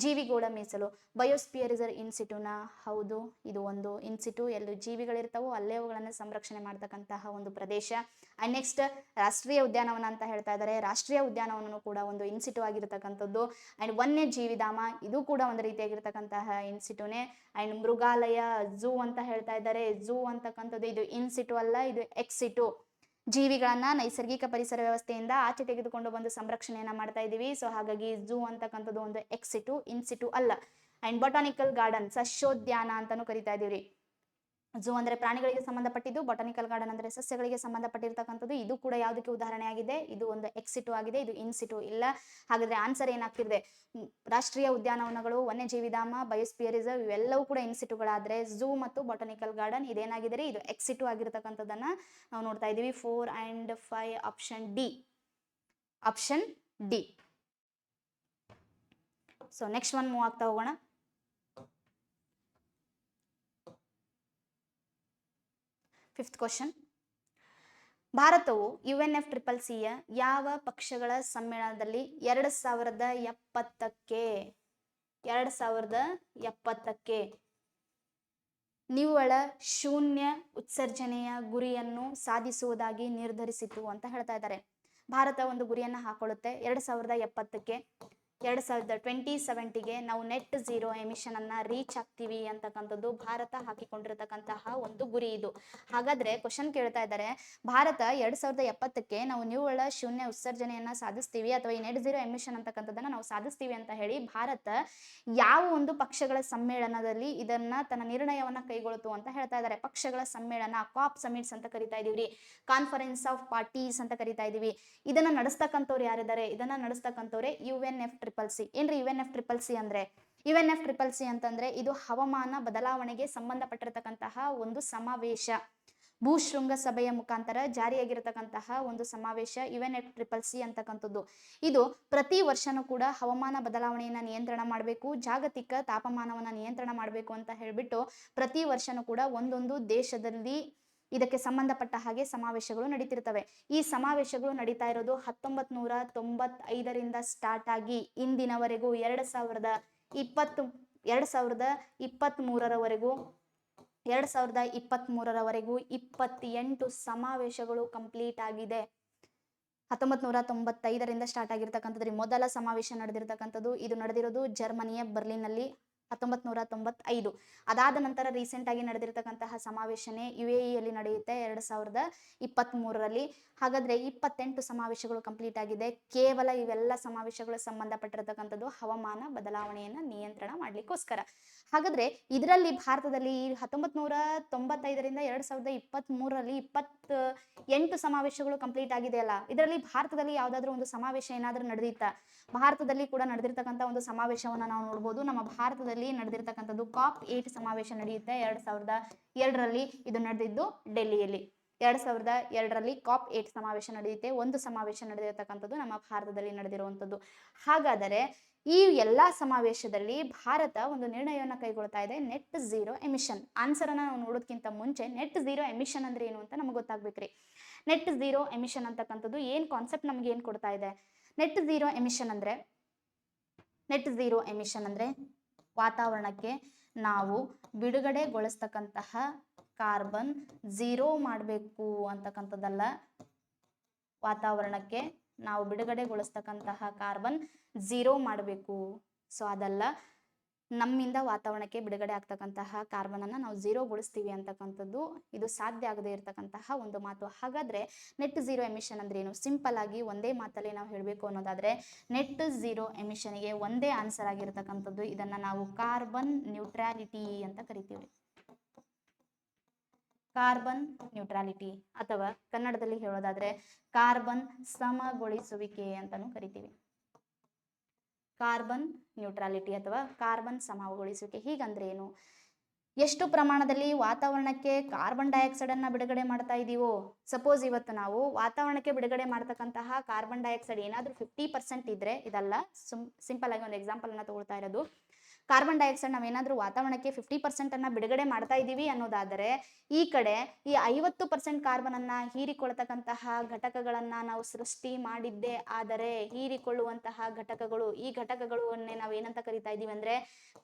ಜೀವಿಗೋಳ ಮೀಸಲು. ಬಯೋಸ್ಪಿಯರ್ ರಿಸರ್ವ್ ಇನ್ಸಿಟುನ? ಹೌದು, ಇದು ಒಂದು ಇನ್ಸಿಟು. ಎಲ್ಲಿ ಜೀವಿಗಳಿರ್ತಾವೋ ಅಲ್ಲೇ ಅವುಗಳನ್ನ ಸಂರಕ್ಷಣೆ ಮಾಡ್ತಕ್ಕಂತಹ ಒಂದು ಪ್ರದೇಶ. ಅಂಡ್ ನೆಕ್ಸ್ಟ್ ರಾಷ್ಟ್ರೀಯ ಉದ್ಯಾನವನ ಅಂತ ಹೇಳ್ತಾ ಇದ್ದಾರೆ. ರಾಷ್ಟ್ರೀಯ ಉದ್ಯಾನವನನು ಕೂಡ ಒಂದು ಇನ್ಸಿಟು ಆಗಿರ್ತಕ್ಕಂಥದ್ದು. ಅಂಡ್ ವನ್ಯ ಜೀವಿಧಾಮ, ಇದು ಕೂಡ ಒಂದು ರೀತಿಯಾಗಿರ್ತಕ್ಕಂತಹ ಇನ್ಸಿಟುನೇ. ಅಂಡ್ ಮೃಗಾಲಯ, ಝೂ ಅಂತ ಹೇಳ್ತಾ ಇದ್ದಾರೆ. ಝೂ ಅಂತಕ್ಕಂಥದ್ದು ಇದು ಇನ್ಸಿಟು ಅಲ್ಲ, ಇದು ಎಕ್ಸಿಟು. ಜೀವಿಗಳನ್ನ ನೈಸರ್ಗಿಕ ಪರಿಸರ ವ್ಯವಸ್ಥೆಯಿಂದ ಆಚೆ ತೆಗೆದುಕೊಂಡು ಬಂದು ಸಂರಕ್ಷಣೆಯನ್ನ ಮಾಡ್ತಾ ಇದೀವಿ. ಸೊ ಹಾಗಾಗಿ ಝೂ ಅಂತಕ್ಕಂಥದ್ದು ಒಂದು ಎಕ್ಸಿಟು, ಇನ್ಸಿಟು ಅಲ್ಲ. ಅಂಡ್ ಬೊಟಾನಿಕಲ್ ಗಾರ್ಡನ್, ಸಸ್ಯೋದ್ಯಾನ ಅಂತಾನು ಕರಿತಾ ಇದೀವಿ. ಝೂ ಅಂದ್ರೆ ಪ್ರಾಣಿಗಳಿಗೆ ಸಂಬಂಧಪಟ್ಟಿದ್ದು, ಬೊಟಾನಿಕಲ್ ಗಾರ್ಡನ್ ಅಂದ್ರೆ ಸಸ್ಯಗಳಿಗೆ ಸಂಬಂಧಪಟ್ಟಿರ್ತಕ್ಕಂಥದ್ದು. ಇದು ಕೂಡ ಯಾವುದಕ್ಕೆ ಉದಾಹರಣೆ ಆಗಿದೆ? ಇದು ಒಂದು ಎಕ್ಸಿಟು ಆಗಿದೆ, ಇದು ಇನ್ಸಿಟು ಇಲ್ಲ. ಹಾಗಾದ್ರೆ ಆನ್ಸರ್ ಏನಾಗ್ತಿದೆ? ರಾಷ್ಟ್ರೀಯ ಉದ್ಯಾನವನಗಳು, ವನ್ಯಜೀವಿಧಾಮ, ಬಯೋಸ್ಪಿಯರ್ ರಿಸರ್ವ್ ಇವೆಲ್ಲವೂ ಕೂಡ ಇನ್ಸಿಟುಗಳಾದ್ರೆ ಝೂ ಮತ್ತು ಬೊಟಾನಿಕಲ್ ಗಾರ್ಡನ್ ಇದೇನಾಗಿದೆ? ಇದು ಎಕ್ಸಿಟು ಆಗಿರ್ತಕ್ಕಂಥದ್ದನ್ನ ನಾವು ನೋಡ್ತಾ ಇದೀವಿ. 4 and 5 option D. Option D. So next one move ಆಗ್ತಾ ಹೋಗೋಣ. Fifth question. ಭಾರತವು UNFCCC ಯಾವ ಪಕ್ಷಗಳ ಸಮ್ಮೇಳನದಲ್ಲಿ 2070ಕ್ಕೆ ನಿವ್ವಳ ಶೂನ್ಯ ಉತ್ಸರ್ಜನೆಯ ಗುರಿಯನ್ನು ಸಾಧಿಸುವುದಾಗಿ ನಿರ್ಧರಿಸಿತು ಅಂತ ಹೇಳ್ತಾ ಇದ್ದಾರೆ. ಭಾರತ ಒಂದು ಗುರಿಯನ್ನ ಹಾಕೊಳ್ಳುತ್ತೆ 2070ಕ್ಕೆ. 2070ಗೆ ನಾವು ನೆಟ್ ಝೀರೋ ಎಮಿಷನ್ ಅನ್ನ ರೀಚ್ ಆಗ್ತೀವಿ ಅಂತಕ್ಕಂಥದ್ದು ಭಾರತ ಹಾಕಿಕೊಂಡಿರತಕ್ಕಂತಹ ಒಂದು ಗುರಿ ಇದು. ಹಾಗಾದ್ರೆ ಕ್ವಶನ್ ಕೇಳ್ತಾ ಇದ್ದಾರೆ, ಭಾರತ 2070ಕ್ಕೆ ನಾವು ನಿವ್ವಳ ಶೂನ್ಯ ಉತ್ಸರ್ಜನೆಯನ್ನ ಸಾಧಿಸ್ತೀವಿ ಅಥವಾ ಈ ನೆಟ್ ಝೀರೋ ಎಮಿಷನ್ ಅಂತಕ್ಕಂಥದ್ದನ್ನ ನಾವು ಸಾಧಿಸ್ತೀವಿ ಅಂತ ಹೇಳಿ ಭಾರತ ಯಾವ ಒಂದು ಪಕ್ಷಗಳ ಸಮ್ಮೇಳನದಲ್ಲಿ ಇದನ್ನ ತನ್ನ ನಿರ್ಣಯವನ್ನ ಕೈಗೊಳ್ತು ಅಂತ ಹೇಳ್ತಾ ಇದ್ದಾರೆ. ಪಕ್ಷಗಳ ಸಮ್ಮೇಳನ, ಕಾಪ್ ಸಮಿಟ್ಸ್ ಅಂತ ಕರಿತಾ ಇದೀವಿ, ಕಾನ್ಫರೆನ್ಸ್ ಆಫ್ ಪಾರ್ಟೀಸ್ ಅಂತ ಕರಿತಾ ಇದೀವಿ. ಇದನ್ನ ನಡೆಸ್ತಕ್ಕಂಥವ್ರು ಯಾರಿದ್ದಾರೆ? ಇದನ್ನ ನಡೆಸ್ತಕ್ಕಂಥವ್ರೆ UNFCCC. ಏನ್ರಿ UNFCCC ಅಂದ್ರೆ? UNFCCC ಅಂತಂದ್ರೆ ಇದು ಹವಾಮಾನ ಬದಲಾವಣೆಗೆ ಸಂಬಂಧಪಟ್ಟಿರತಕ್ಕಂತಹ ಒಂದು ಸಮಾವೇಶ. ಭೂಶೃಂಗ ಸಭೆಯ ಮುಖಾಂತರ ಜಾರಿಯಾಗಿರತಕ್ಕಂತಹ ಒಂದು ಸಮಾವೇಶ UNFCCC ಅಂತಕ್ಕಂಥದ್ದು. ಇದು ಪ್ರತಿ ವರ್ಷನೂ ಕೂಡ ಹವಾಮಾನ ಬದಲಾವಣೆಯನ್ನ ನಿಯಂತ್ರಣ ಮಾಡಬೇಕು, ಜಾಗತಿಕ ತಾಪಮಾನವನ್ನ ನಿಯಂತ್ರಣ ಮಾಡಬೇಕು ಅಂತ ಹೇಳ್ಬಿಟ್ಟು ಪ್ರತಿ ವರ್ಷನೂ ಕೂಡ ಒಂದೊಂದು ದೇಶದಲ್ಲಿ ಇದಕ್ಕೆ ಸಂಬಂಧಪಟ್ಟ ಹಾಗೆ ಸಮಾವೇಶಗಳು ನಡೀತಿರ್ತವೆ. ಈ ಸಮಾವೇಶಗಳು ನಡೀತಾ ಇರೋದು 1995ರಿಂದ ಸ್ಟಾರ್ಟ್ ಆಗಿ ಇಂದಿನವರೆಗೂ 2023ರವರೆಗೂ 28 ಸಮಾವೇಶಗಳು ಕಂಪ್ಲೀಟ್ ಆಗಿದೆ. 1995ರಿಂದ ಸ್ಟಾರ್ಟ್ ಆಗಿರ್ತಕ್ಕಂಥದ್ರಿ ಮೊದಲ ಸಮಾವೇಶ ನಡೆದಿರ್ತಕ್ಕಂಥದ್ದು. ಇದು ನಡೆದಿರೋದು ಜರ್ಮನಿಯ ಬರ್ಲಿನ್ನಲ್ಲಿ 1995. ಅದಾದ ನಂತರ ರೀಸೆಂಟ್ ಆಗಿ ನಡೆದಿರ್ತಕ್ಕಂತಹ ಸಮಾವೇಶನೇ UAEಯಲ್ಲಿ ನಡೆಯುತ್ತೆ 2023ರಲ್ಲಿ. ಹಾಗಾದ್ರೆ 28 ಸಮಾವೇಶಗಳು ಕಂಪ್ಲೀಟ್ ಆಗಿದೆ. ಕೇವಲ ಇವೆಲ್ಲ ಸಮಾವೇಶಗಳು ಸಂಬಂಧಪಟ್ಟಿರತಕ್ಕಂಥದ್ದು ಹವಾಮಾನ ಬದಲಾವಣೆಯನ್ನ ನಿಯಂತ್ರಣ ಮಾಡ್ಲಿಕ್ಕೋಸ್ಕರ. ಹಾಗಾದ್ರೆ ಇದರಲ್ಲಿ ಭಾರತದಲ್ಲಿ 1995ರಿಂದ 2023ರಲ್ಲಿ 28 ಸಮಾವೇಶಗಳು ಕಂಪ್ಲೀಟ್ ಆಗಿದೆ ಅಲ್ಲ, ಇದರಲ್ಲಿ ಭಾರತದಲ್ಲಿ ಯಾವ್ದಾದ್ರು ಒಂದು ಸಮಾವೇಶ ಏನಾದ್ರೂ ನಡೆದಿತ್ತ? ಭಾರತದಲ್ಲಿ ಕೂಡ ನಡೆದಿರ್ತಕ್ಕಂಥ ಒಂದು ಸಮಾವೇಶವನ್ನ ನಾವು ನೋಡ್ಬೋದು. ನಮ್ಮ ಭಾರತದಲ್ಲಿ ನಡೆದಿರ್ತಕ್ಕಂಥದ್ದು COP8 ಸಮಾವೇಶ ನಡೆಯುತ್ತೆ 2002ರಲ್ಲಿ. ಇದು ನಡೆದಿದ್ದು ಡೆಲ್ಲಿಯಲ್ಲಿ. 2002ರಲ್ಲಿ COP8 ಸಮಾವೇಶ ನಡೆಯುತ್ತೆ. ಒಂದು ಸಮಾವೇಶ ನಡೆದಿರ್ತಕ್ಕಂಥದ್ದು ನಮ್ಮ ಭಾರತದಲ್ಲಿ ನಡೆದಿರುವಂಥದ್ದು. ಹಾಗಾದರೆ ಈ ಎಲ್ಲಾ ಸಮಾವೇಶದಲ್ಲಿ ಭಾರತ ಒಂದು ನಿರ್ಣಯವನ್ನು ಕೈಗೊಳ್ತಾ ಇದೆ, ನೆಟ್ ಝೀರೋ ಎಮಿಷನ್. ಆನ್ಸರ್ ಅನ್ನ ನಾವು ನೋಡೋದಕ್ಕಿಂತ ಮುಂಚೆ ನೆಟ್ ಝೀರೋ ಎಮಿಷನ್ ಅಂದ್ರೆ ಏನು ಅಂತ ನಮಗೆ ಗೊತ್ತಾಗ್ಬೇಕ್ರಿ. ನೆಟ್ ಝೀರೋ ಎಮಿಷನ್ ಅಂತಕ್ಕಂಥದ್ದು ಏನ್ ಕಾನ್ಸೆಪ್ಟ್ ನಮ್ಗೆ ಏನ್ ಕೊಡ್ತಾ ಇದೆ? ನೆಟ್ ಝೀರೋ ಎಮಿಷನ್ ಅಂದ್ರೆ ವಾತಾವರಣಕ್ಕೆ ನಾವು ಬಿಡುಗಡೆಗೊಳಿಸ್ತಕ್ಕಂತಹ ಕಾರ್ಬನ್ ಝೀರೋ ಮಾಡಬೇಕು ಅಂತಕ್ಕಂಥದ್ದಲ್ಲ. ವಾತಾವರಣಕ್ಕೆ ನಾವು ಬಿಡುಗಡೆಗೊಳಿಸ್ತಕ್ಕಂತಹ ಕಾರ್ಬನ್ ಝೀರೋ ಮಾಡಬೇಕು, ಸೊ ಅದಲ್ಲ. ನಮ್ಮಿಂದ ವಾತಾವರಣಕ್ಕೆ ಬಿಡುಗಡೆ ಆಗ್ತಕ್ಕಂತಹ ಕಾರ್ಬನ್ ಅನ್ನ ನಾವು ಝೀರೋಗೊಳಿಸ್ತೀವಿ ಅಂತಕ್ಕಂಥದ್ದು ಇದು ಸಾಧ್ಯ ಆಗದೆ ಇರತಕ್ಕಂತಹ ಒಂದು ಮಾತು. ಹಾಗಾದ್ರೆ ನೆಟ್ ಝೀರೋ ಎಮಿಷನ್ ಅಂದ್ರೆ ಏನು? ಸಿಂಪಲ್ ಆಗಿ ಒಂದೇ ಮಾತಲ್ಲಿ ನಾವು ಹೇಳಬೇಕು ಅನ್ನೋದಾದ್ರೆ ನೆಟ್ ಝೀರೋ ಎಮಿಷನ್ಗೆ ಒಂದೇ ಆನ್ಸರ್ ಆಗಿರತಕ್ಕಂಥದ್ದು ಇದನ್ನ ನಾವು ಕಾರ್ಬನ್ ನ್ಯೂಟ್ರಾಲಿಟಿ ಅಂತ ಕರಿತೀವಿ. ಕಾರ್ಬನ್ ನ್ಯೂಟ್ರಾಲಿಟಿ ಅಥವಾ ಕನ್ನಡದಲ್ಲಿ ಹೇಳೋದಾದ್ರೆ ಕಾರ್ಬನ್ ಸಮಗೊಳಿಸುವಿಕೆ ಅಂತಾನು ಕರಿತೀವಿ. ಕಾರ್ಬನ್ ನ್ಯೂಟ್ರಾಲಿಟಿ ಅಥವಾ ಕಾರ್ಬನ್ ಸಮಗೊಳಿಸುವಿಕೆ. ಹೀಗಂದ್ರೆ ಏನು? ಎಷ್ಟು ಪ್ರಮಾಣದಲ್ಲಿ ವಾತಾವರಣಕ್ಕೆ ಕಾರ್ಬನ್ ಡೈಆಕ್ಸೈಡ್ ಅನ್ನ ಬಿಡುಗಡೆ ಮಾಡ್ತಾ ಇದೀವೋ, ಸಪೋಸ್ ಇವತ್ತು ನಾವು ವಾತಾವರಣಕ್ಕೆ ಬಿಡುಗಡೆ ಮಾಡ್ತಕ್ಕಂತಹ ಕಾರ್ಬನ್ ಡೈಆಕ್ಸೈಡ್ ಏನಾದ್ರೂ 50% ಇದ್ರೆ, ಇದಲ್ಲ ಸಿಂಪಲ್ ಆಗಿ ಒಂದು ಎಕ್ಸಾಂಪಲ್ ಅನ್ನ ತಗೊಳ್ತಾ ಇರೋದು, ಕಾರ್ಬನ್ ಡೈಆಕ್ಸೈಡ್ ನಾವೇನಾದ್ರೂ ವಾತಾವರಣಕ್ಕೆ 50% ಅನ್ನ ಬಿಡುಗಡೆ ಮಾಡ್ತಾ ಇದೀವಿ ಅನ್ನೋದಾದರೆ ಈ ಕಡೆ ಈ 50% ಕಾರ್ಬನ್ ಅನ್ನ ಹೀರಿಕೊಳ್ತಕ್ಕಂತಹ ಘಟಕಗಳನ್ನ ನಾವು ಸೃಷ್ಟಿ ಮಾಡಿದ್ದೇ ಆದರೆ ಹೀರಿಕೊಳ್ಳುವಂತಹ ಘಟಕಗಳು, ಈ ಘಟಕಗಳನ್ನೇ ನಾವು ಏನಂತ ಕರಿತಾ ಇದೀವಿ ಅಂದ್ರೆ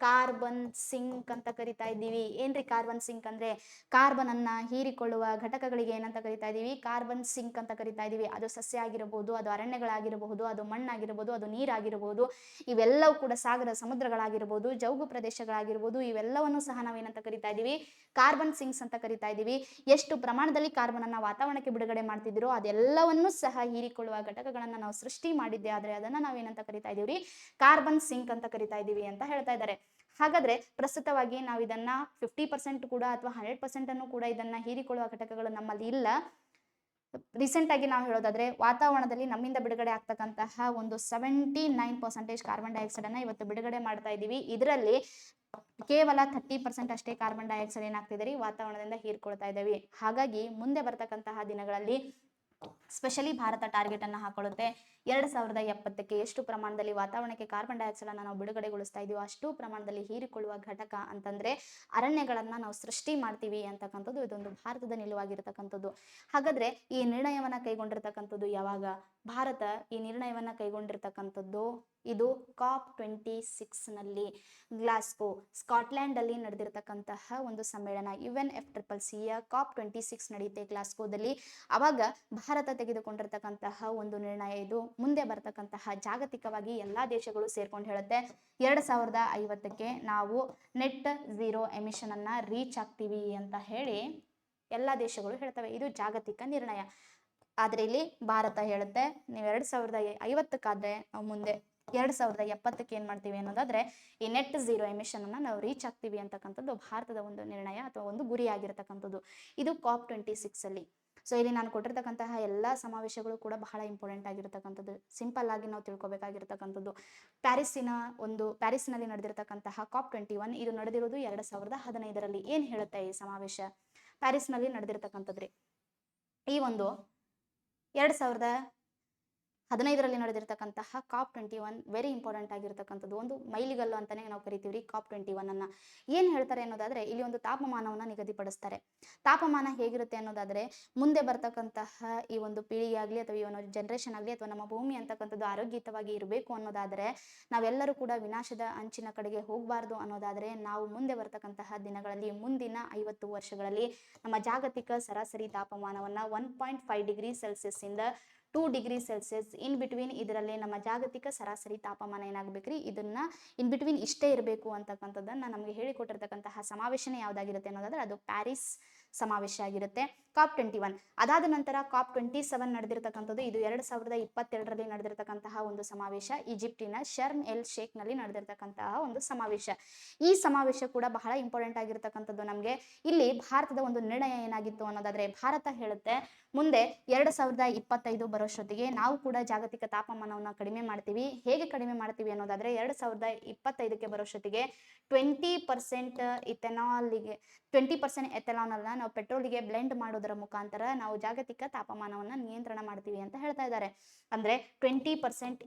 ಕಾರ್ಬನ್ ಸಿಂಕ್ ಅಂತ ಕರಿತಾ ಇದ್ದೀವಿ. ಏನ್ರಿ ಕಾರ್ಬನ್ ಸಿಂಕ್ ಅಂದ್ರೆ? ಕಾರ್ಬನ್ ಅನ್ನ ಹೀರಿಕೊಳ್ಳುವ ಘಟಕಗಳಿಗೆ ಏನಂತ ಕರಿತಾ ಇದೀವಿ? ಕಾರ್ಬನ್ ಸಿಂಕ್ ಅಂತ ಕರಿತಾ ಇದೀವಿ. ಅದು ಸಸ್ಯ ಆಗಿರಬಹುದು, ಅದು ಅರಣ್ಯಗಳಾಗಿರಬಹುದು, ಅದು ಮಣ್ಣಾಗಿರಬಹುದು, ಅದು ನೀರಾಗಿರಬಹುದು, ಇವೆಲ್ಲವೂ ಕೂಡ ಸಾಗರ ಸಮುದ್ರಗಳಾಗಿರಬಹುದು, ಜೌಗು ಪ್ರದೇಶಗಳಾಗಿರ್ಬೋದು, ಇವೆಲ್ಲವನ್ನು ಸಹ ನಾವೇನಂತ ಕರಿತಾ ಇದೀವಿ? ಕಾರ್ಬನ್ ಸಿಂಕ್ಸ್ ಅಂತ ಕರಿತಾ ಇದೀವಿ. ಎಷ್ಟು ಪ್ರಮಾಣದಲ್ಲಿ ಕಾರ್ಬನ್ ಅನ್ನ ವಾತಾವರಣಕ್ಕೆ ಬಿಡುಗಡೆ ಮಾಡ್ತಿದ್ದೀರೋ ಅದೆಲ್ಲವನ್ನೂ ಸಹ ಹೀರಿಕೊಳ್ಳುವ ಘಟಕಗಳನ್ನ ನಾವು ಸೃಷ್ಟಿ ಮಾಡಿದ್ದೆ ಆದ್ರೆ ಅದನ್ನ ನಾವೇನಂತ ಕರಿತಾ ಇದೀವಿ? ಕಾರ್ಬನ್ ಸಿಂಕ್ ಅಂತ ಕರಿತಾ ಇದೀವಿ ಅಂತ ಹೇಳ್ತಾ ಇದ್ದಾರೆ. ಹಾಗಾದ್ರೆ ಪ್ರಸ್ತುತವಾಗಿ ನಾವು ಇದನ್ನ 50% ಕೂಡ ಅಥವಾ 100% ಅನ್ನು ಕೂಡ ಇದನ್ನ ಹೀರಿಕೊಳ್ಳುವ ಘಟಕಗಳು ನಮ್ಮಲ್ಲಿ ಇಲ್ಲ. ರೀಸೆಂಟ್ ಆಗಿ ನಾವು ಹೇಳೋದಾದ್ರೆ ವಾತಾವರಣದಲ್ಲಿ ನಮ್ಮಿಂದ ಬಿಡುಗಡೆ ಆಗ್ತಕ್ಕಂತಹ ಒಂದು 79% ಕಾರ್ಬನ್ ಡೈಆಕ್ಸೈಡ್ ಅನ್ನ ಇವತ್ತು ಬಿಡುಗಡೆ ಮಾಡ್ತಾ ಇದೀವಿ. ಇದರಲ್ಲಿ ಕೇವಲ 30% ಅಷ್ಟೇ ಕಾರ್ಬನ್ ಡೈಆಕ್ಸೈಡ್ ಏನಾಗ್ತಿದೆ ವಾತಾವರಣದಿಂದ ಹೀರ್ಕೊಳ್ತಾ ಇದ್ದೇವೆ. ಹಾಗಾಗಿ ಮುಂದೆ ಬರ್ತಕ್ಕಂತಹ ದಿನಗಳಲ್ಲಿ ಸ್ಪೆಷಲಿ ಭಾರತ ಟಾರ್ಗೆಟ್ ಅನ್ನ ಹಾಕೊಳ್ಳುತ್ತೆ 2070ಕ್ಕೆ ಎಷ್ಟು ಪ್ರಮಾಣದಲ್ಲಿ ವಾತಾವರಣಕ್ಕೆ ಕಾರ್ಬನ್ ಡೈಆಕ್ಸೈಡ್ ಅನ್ನ ನಾವು ಬಿಡುಗಡೆಗೊಳಿಸ್ತಾ ಇದೀವೋ ಅಷ್ಟು ಪ್ರಮಾಣದಲ್ಲಿ ಹೀರಿಕೊಳ್ಳುವ ಘಟಕ ಅಂತಂದ್ರೆ ಅರಣ್ಯಗಳನ್ನ ನಾವು ಸೃಷ್ಟಿ ಮಾಡ್ತೀವಿ ಅಂತಕ್ಕಂಥದ್ದು ಇದೊಂದು ಭಾರತದ ನಿಲುವಾಗಿರತಕ್ಕಂಥದ್ದು. ಹಾಗಾದ್ರೆ ಈ ನಿರ್ಣಯವನ್ನ ಕೈಗೊಂಡಿರ್ತಕ್ಕಂಥದ್ದು ಯಾವಾಗ? ಭಾರತ ಈ ನಿರ್ಣಯವನ್ನ ಕೈಗೊಂಡಿರ್ತಕ್ಕಂಥದ್ದು ಇದು COP26 ನಲ್ಲಿ ಗ್ಲಾಸ್ಗೋ ಸ್ಕಾಟ್ಲೆಂಡ್ ಅಲ್ಲಿ ನಡೆದಿರತಕ್ಕಂತಹ ಒಂದು ಸಮ್ಮೇಳನ UNFCCC COP26 ನಡೆಯುತ್ತೆ ಗ್ಲಾಸ್ಗೋದಲ್ಲಿ. ಅವಾಗ ಭಾರತ ತೆಗೆದುಕೊಂಡಿರ್ತಕ್ಕಂತಹ ಒಂದು ನಿರ್ಣಯ ಇದು ಮುಂದೆ ಬರ್ತಕ್ಕಂತಹ ಜಾಗತಿಕವಾಗಿ ಎಲ್ಲಾ ದೇಶಗಳು ಸೇರ್ಕೊಂಡು ಹೇಳುತ್ತೆ 2050ಕ್ಕೆ ನಾವು ನೆಟ್ ಝೀರೋ ಎಮಿಷನ್ ಅನ್ನ ರೀಚ್ ಆಗ್ತೀವಿ ಅಂತ ಹೇಳಿ ಎಲ್ಲಾ ದೇಶಗಳು ಹೇಳ್ತವೆ. ಇದು ಜಾಗತಿಕ ನಿರ್ಣಯ. ಆದ್ರೆ ಇಲ್ಲಿ ಭಾರತ ಹೇಳುತ್ತೆ ನೀವು 2050ಕ್ಕಾದ್ರೆ ನಾವು ಮುಂದೆ 2070ಕ್ಕೆ ಏನ್ ಮಾಡ್ತೀವಿ ಅನ್ನೋದಾದ್ರೆ ಈ ನೆಟ್ ಝೀರೋ ಎಮಿಷನ್ ಅನ್ನ ನಾವು ರೀಚ್ ಆಗ್ತೀವಿ ಅಂತಕ್ಕಂಥದ್ದು ಭಾರತದ ಒಂದು ನಿರ್ಣಯ ಅಥವಾ ಒಂದು ಗುರಿ ಆಗಿರತಕ್ಕಂಥದ್ದು. ಇದು COP26 ಅಲ್ಲಿ. ಸೊ ಇಲ್ಲಿ ನಾನು ಕೊಟ್ಟಿರ್ತಕ್ಕಂತಹ ಎಲ್ಲಾ ಸಮಾವೇಶಗಳು ಕೂಡ ಬಹಳ ಇಂಪಾರ್ಟೆಂಟ್ ಆಗಿರತಕ್ಕಂಥದ್ದು. ಸಿಂಪಲ್ ಆಗಿ ನಾವು ತಿಳ್ಕೊಬೇಕಾಗಿರ್ತಕ್ಕಂಥದ್ದು ಪ್ಯಾರಿಸ್ನಲ್ಲಿ ನಡೆದಿರತಕ್ಕಂತಹ COP21 ಇದು ನಡೆದಿರೋದು 2015ರಲ್ಲಿ. ಏನ್ ಹೇಳುತ್ತೆ ಈ ಸಮಾವೇಶ? ಪ್ಯಾರಿಸ್ನಲ್ಲಿ ನಡೆದಿರತಕ್ಕಂಥದ್ರಿ ಈ ಒಂದು 2015ರಲ್ಲಿ ನಡೆದಿರತಕ್ಕಂತಹ COP21 ವೆರಿ ಇಂಪಾರ್ಟೆಂಟ್ ಆಗಿರತಕ್ಕಂಥದ್ದು, ಒಂದು ಮೈಲಿಗಲ್ಲು ಅಂತಾನೆ ನಾವು ಕರಿತೀವಿ COP21 ಅನ್ನ. ಏನ್ ಹೇಳ್ತಾರೆ ಅನ್ನೋದಾದ್ರೆ ಇಲ್ಲಿ ಒಂದು ತಾಪಮಾನವನ್ನ ನಿಗದಿಪಡಿಸ್ತಾರೆ. ತಾಪಮಾನ ಹೇಗಿರುತ್ತೆ ಅನ್ನೋದಾದ್ರೆ ಮುಂದೆ ಬರ್ತಕ್ಕಂತಹ ಈ ಒಂದು ಪೀಳಿಗೆ ಆಗ್ಲಿ ಅಥವಾ ಈ ಒಂದು ಜನರೇಷನ್ ಆಗ್ಲಿ ಅಥವಾ ನಮ್ಮ ಭೂಮಿ ಅಂತಕ್ಕಂಥದ್ದು ಆರೋಗ್ಯಯುತವಾಗಿ ಇರಬೇಕು ಅನ್ನೋದಾದ್ರೆ ನಾವೆಲ್ಲರೂ ಕೂಡ ವಿನಾಶದ ಅಂಚಿನ ಕಡೆಗೆ ಹೋಗಬಾರ್ದು ಅನ್ನೋದಾದ್ರೆ ನಾವು ಮುಂದೆ ಬರ್ತಕ್ಕಂತಹ ದಿನಗಳಲ್ಲಿ ಮುಂದಿನ 50 ವರ್ಷಗಳಲ್ಲಿ ನಮ್ಮ ಜಾಗತಿಕ ಸರಾಸರಿ ತಾಪಮಾನವನ್ನ 1.5 ಡಿಗ್ರಿ ಸೆಲ್ಸಿಯಸ್ ಇಂದ 2 ಡಿಗ್ರಿ ಸೆಲ್ಸಿಯಸ್ ಇನ್ ಬಿಟ್ವೀನ್ ಇದರಲ್ಲಿ ನಮ್ಮ ಜಾಗತಿಕ ಸರಾಸರಿ ತಾಪಮಾನ ಏನಾಗಬೇಕ್ರಿ? ಇದನ್ನ ಇನ್ ಬಿಟ್ವೀನ್ ಇಷ್ಟೇ ಇರಬೇಕು ಅಂತಕ್ಕಂಥದ್ದನ್ನ ನಮಗೆ ಹೇಳಿಕೊಟ್ಟಿರ್ತಕ್ಕಂತಹ ಸಮಾವೇಶನೇ ಯಾವ್ದಾಗಿರುತ್ತೆ ಅನ್ನೋದಾದ್ರೆ ಅದು ಪ್ಯಾರಿಸ್ ಸಮಾವೇಶ ಆಗಿರುತ್ತೆ COP21. ಅದಾದ ನಂತರ COP27 ನಡೆದಿರತಕ್ಕಂಥದ್ದು ಇದು 2022ರಲ್ಲಿ ನಡೆದಿರತಕ್ಕಂತಹ ಒಂದು ಸಮಾವೇಶ. ಈಜಿಪ್ಟಿನ ಶರ್ಮ್ ಎಲ್ ಶೇಖ್ ನಲ್ಲಿ ನಡೆದಿರತಕ್ಕಂತಹ ಒಂದು ಸಮಾವೇಶ. ಈ ಸಮಾವೇಶ ಕೂಡ ಬಹಳ ಇಂಪಾರ್ಟೆಂಟ್ ಆಗಿರತಕ್ಕಂಥದ್ದು ನಮಗೆ. ಇಲ್ಲಿ ಭಾರತದ ಒಂದು ನಿರ್ಣಯ ಏನಾಗಿತ್ತು ಅನ್ನೋದಾದ್ರೆ ಭಾರತ ಹೇಳುತ್ತೆ ಮುಂದೆ 2025 ಬರೋಷ್ಟೊತ್ತಿಗೆ ನಾವು ಕೂಡ ಜಾಗತಿಕ ತಾಪಮಾನವನ್ನ ಕಡಿಮೆ ಮಾಡ್ತೀವಿ. ಹೇಗೆ ಕಡಿಮೆ ಮಾಡ್ತೀವಿ ಅನ್ನೋದಾದ್ರೆ 2025ಕ್ಕೆ ಬರೋಷ್ಟೊತ್ತಿಗೆ 20% ಎಥೆನಾಲ್ ಅನ್ನ ನಾವು ಪೆಟ್ರೋಲಿಗೆ ಬ್ಲೆಂಡ್ ಮಾಡೋದರ ಮುಖಾಂತರ ನಾವು ಜಾಗತಿಕ ತಾಪಮಾನವನ್ನ ನಿಯಂತ್ರಣ ಮಾಡ್ತೀವಿ ಅಂತ ಹೇಳ್ತಾ ಇದ್ದಾರೆ. ಅಂದ್ರೆ 20%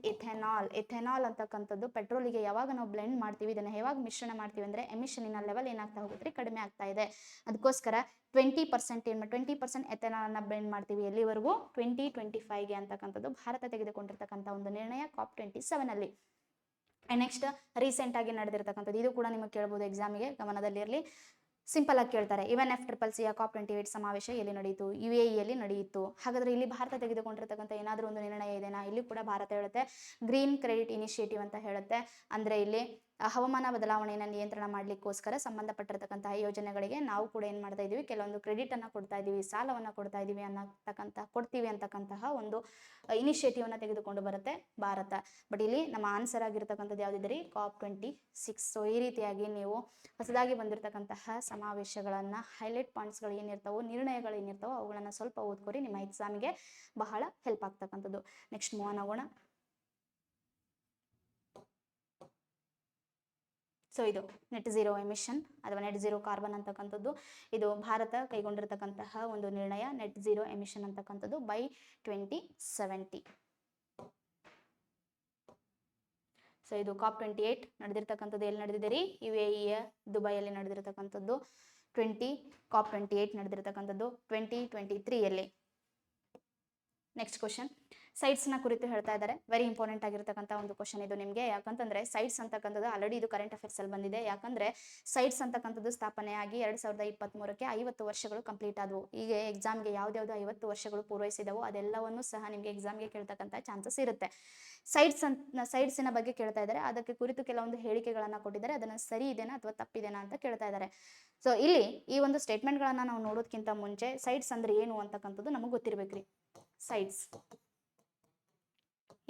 ಎಥೆನಾಲ್ ಅಂತಕ್ಕಂಥದ್ದು ಪೆಟ್ರೋಲಿಗೆ ಯಾವಾಗ ನಾವು ಬ್ಲೆಂಡ್ ಮಾಡ್ತೀವಿ, ಇದನ್ನ ಯಾವಾಗ ಮಿಶ್ರಣ ಮಾಡ್ತೀವಿ ಅಂದ್ರೆ ಎಮಿಷನ್ ಲೆವೆಲ್ ಏನಾಗ್ತಾ ಹೋಗುತ್ತೆ? ಕಡಿಮೆ ಆಗ್ತಾ ಇದೆ. ಅದಕ್ಕೋಸ್ಕರ 20% ಎಥೆನಾಲ್ ಅನ್ನ ಬ್ಲೆಂಡ್ ಮಾಡ್ತೀವಿ ಎಲ್ಲಿವರೆಗೂ? 2025ಗೆ ಅಂತಕ್ಕಂಥದ್ದು ಭಾರತ ತೆಗೆದುಕೊಂಡಿರ್ತಕ್ಕಂಥ ಒಂದು ನಿರ್ಣಯ COP27 ಅಲ್ಲಿ. ನೆಕ್ಸ್ಟ್ ರೀಸೆಂಟ್ ಆಗಿ ನಡೆದಿರ್ತಕ್ಕಂಥದ್ದು ಇದು ಕೂಡ ನಿಮಗೆ ಕೇಳಬಹುದು ಎಕ್ಸಾಮಿಗೆ, ಗಮನದಲ್ಲಿರಲಿ. ಸಿಂಪಲ್ ಆಗಿ ಕೇಳ್ತಾರೆ UNFCCC COP28 ಸಮಾವೇಶ ಎಲ್ಲಿ ನಡೆಯಿತು? UAE ಯಲ್ಲಿ ನಡೆಯಿತು. ಹಾಗಾದ್ರೆ ಇಲ್ಲಿ ಭಾರತ ತೆಗೆದುಕೊಂಡಿರ್ತಕ್ಕಂಥ ಏನಾದರೂ ಒಂದು ನಿರ್ಣಯ ಇದೆನಾ? ಇಲ್ಲಿ ಕೂಡ ಭಾರತ ಹೇಳುತ್ತೆ ಗ್ರೀನ್ ಕ್ರೆಡಿಟ್ ಇನಿಷಿಯೇಟಿವ್ ಅಂತ ಹೇಳುತ್ತೆ. ಅಂದ್ರೆ ಇಲ್ಲಿ ಹವಾಮಾನ ಬದಲಾವಣೆಯನ್ನು ನಿಯಂತ್ರಣ ಮಾಡ್ಲಿಕ್ಕೋಸ್ಕರ ಸಂಬಂಧಪಟ್ಟಿರ್ತಕ್ಕಂತಹ ಯೋಜನೆಗಳಿಗೆ ನಾವು ಕೂಡ ಏನ್ ಮಾಡ್ತಾ ಇದೀವಿ, ಕೆಲವೊಂದು ಕ್ರೆಡಿಟ್ ಅನ್ನ ಕೊಡ್ತಾ ಇದೀವಿ, ಸಾಲವನ್ನ ಕೊಡ್ತಾ ಇದೀವಿ ಕೊಡ್ತೀವಿ ಅಂತಕ್ಕಂತಹ ಒಂದು ಇನಿಷಿಯೇಟಿವ್ ಅನ್ನ ತೆಗೆದುಕೊಂಡು ಬರುತ್ತೆ ಭಾರತ. ಬಟ್ ಇಲ್ಲಿ ನಮ್ಮ ಆನ್ಸರ್ ಆಗಿರ್ತಕ್ಕಂಥದ್ದು ಯಾವ್ದಿದೆ COP26. ಸೊ ಈ ರೀತಿಯಾಗಿ ನೀವು ಹೊಸದಾಗಿ ಬಂದಿರತಕ್ಕಂತಹ ಸಮಾವೇಶಗಳನ್ನ ಹೈಲೈಟ್ ಪಾಯಿಂಟ್ಸ್ಗಳು ಏನಿರ್ತಾವೋ, ನಿರ್ಣಯಗಳು ಏನಿರ್ತಾವೋ ಅವುಗಳನ್ನ ಸ್ವಲ್ಪ ಓದ್ಕೊರಿ, ನಿಮ್ಮ ಎಕ್ಸಾಮ್ಗೆ ಬಹಳ ಹೆಲ್ಪ್ ಆಗ್ತಕ್ಕಂಥದ್ದು. ನೆಕ್ಸ್ಟ್ ಮೂವ್ ಆನ್ ಆಗೋಣ. ಸೊ ಇದು ನೆಟ್ ಝೀರೋ ಎಮಿಷನ್ ಅಥವಾ ನೆಟ್ ಝೀರೋ ಕಾರ್ಬನ್ ಅಂತಕ್ಕಂಥದ್ದು, ಇದು ಭಾರತ ಕೈಗೊಂಡಿರ್ತಕ್ಕಂತಹ ಒಂದು ನಿರ್ಣಯ, ನೆಟ್ ಝೀರೋ ಎಮಿಷನ್ ಅಂತಕ್ಕಂಥದ್ದು ಬೈ 2070. ಸೊ ಇದು COP28 ನಡೆದಿರ್ತಕ್ಕಂಥದ್ದು ಎಲ್ಲಿ ನಡೆದಿದೆ UAE ದುಬೈಯಲ್ಲಿ ನಡೆದಿರ್ತಕ್ಕಂಥದ್ದು. COP28 ನಡೆದಿರ್ತಕ್ಕಂಥದ್ದು 2023ಯಲ್ಲಿ. ನೆಕ್ಸ್ಟ್ ಕ್ವಶನ್, ಸೈಟ್ಸ್ ನ ಕುರಿತು ಹೇಳ್ತಾ ಇದ್ದಾರೆ. ವೆರಿ ಇಂಪಾರ್ಟೆಂಟ್ ಆಗಿರ್ತಕ್ಕಂಥ ಒಂದು ಕ್ವಶನ್ ಇದು ನಿಮಗೆ. ಯಾಕಂತಂದ್ರೆ ಸೈಟ್ಸ್ ಅಂತಕ್ಕಂಥದ್ದು ಆಲ್ರೆಡಿ ಇದು ಕರೆಂಟ್ ಅಫೇರ್ಸ್ ಅಲ್ಲಿ ಬಂದಿದೆ. ಯಾಕಂದ್ರೆ ಸೈಟ್ಸ್ ಅಂತಕ್ಕಂಥದ್ದು ಸ್ಥಾಪನೆಯಾಗಿ 2023ಕ್ಕೆ 50 ವರ್ಷಗಳು ಕಂಪ್ಲೀಟ್ ಆದವು. ಈಗ ಎಕ್ಸಾಮ್ಗೆ ಯಾವ್ದಾವ್ದು 50 ವರ್ಷಗಳು ಪೂರೈಸಿದವು ಅದೆಲ್ಲವನ್ನು ಸಹ ನಿಮಗೆ ಎಕ್ಸಾಮ್ಗೆ ಕೇಳ್ತಕ್ಕಂಥ ಚಾನ್ಸಸ್ ಇರುತ್ತೆ. ಸೈಟ್ಸಿನ ಬಗ್ಗೆ ಕೇಳ್ತಾ ಇದ್ದಾರೆ, ಅದಕ್ಕೆ ಕುರಿತು ಕೆಲವೊಂದು ಹೇಳಿಕೆಗಳನ್ನ ಕೊಟ್ಟಿದ್ದಾರೆ, ಅದನ್ನ ಸರಿ ಇದೆನಾ ಅಥವಾ ತಪ್ಪಿದೆನಾ ಅಂತ ಕೇಳ್ತಾ ಇದ್ದಾರೆ. ಸೊ ಇಲ್ಲಿ ಈ ಒಂದು ಸ್ಟೇಟ್ಮೆಂಟ್ ಗಳನ್ನ ನಾವು ನೋಡೋದಕ್ಕಿಂತ ಮುಂಚೆ ಸೈಟ್ಸ್ ಅಂದ್ರೆ ಏನು ಅಂತಕ್ಕಂಥದ್ದು ನಮಗೆ ಗೊತ್ತಿರ್ಬೇಕ್ರಿ. ಸೈಟ್ಸ್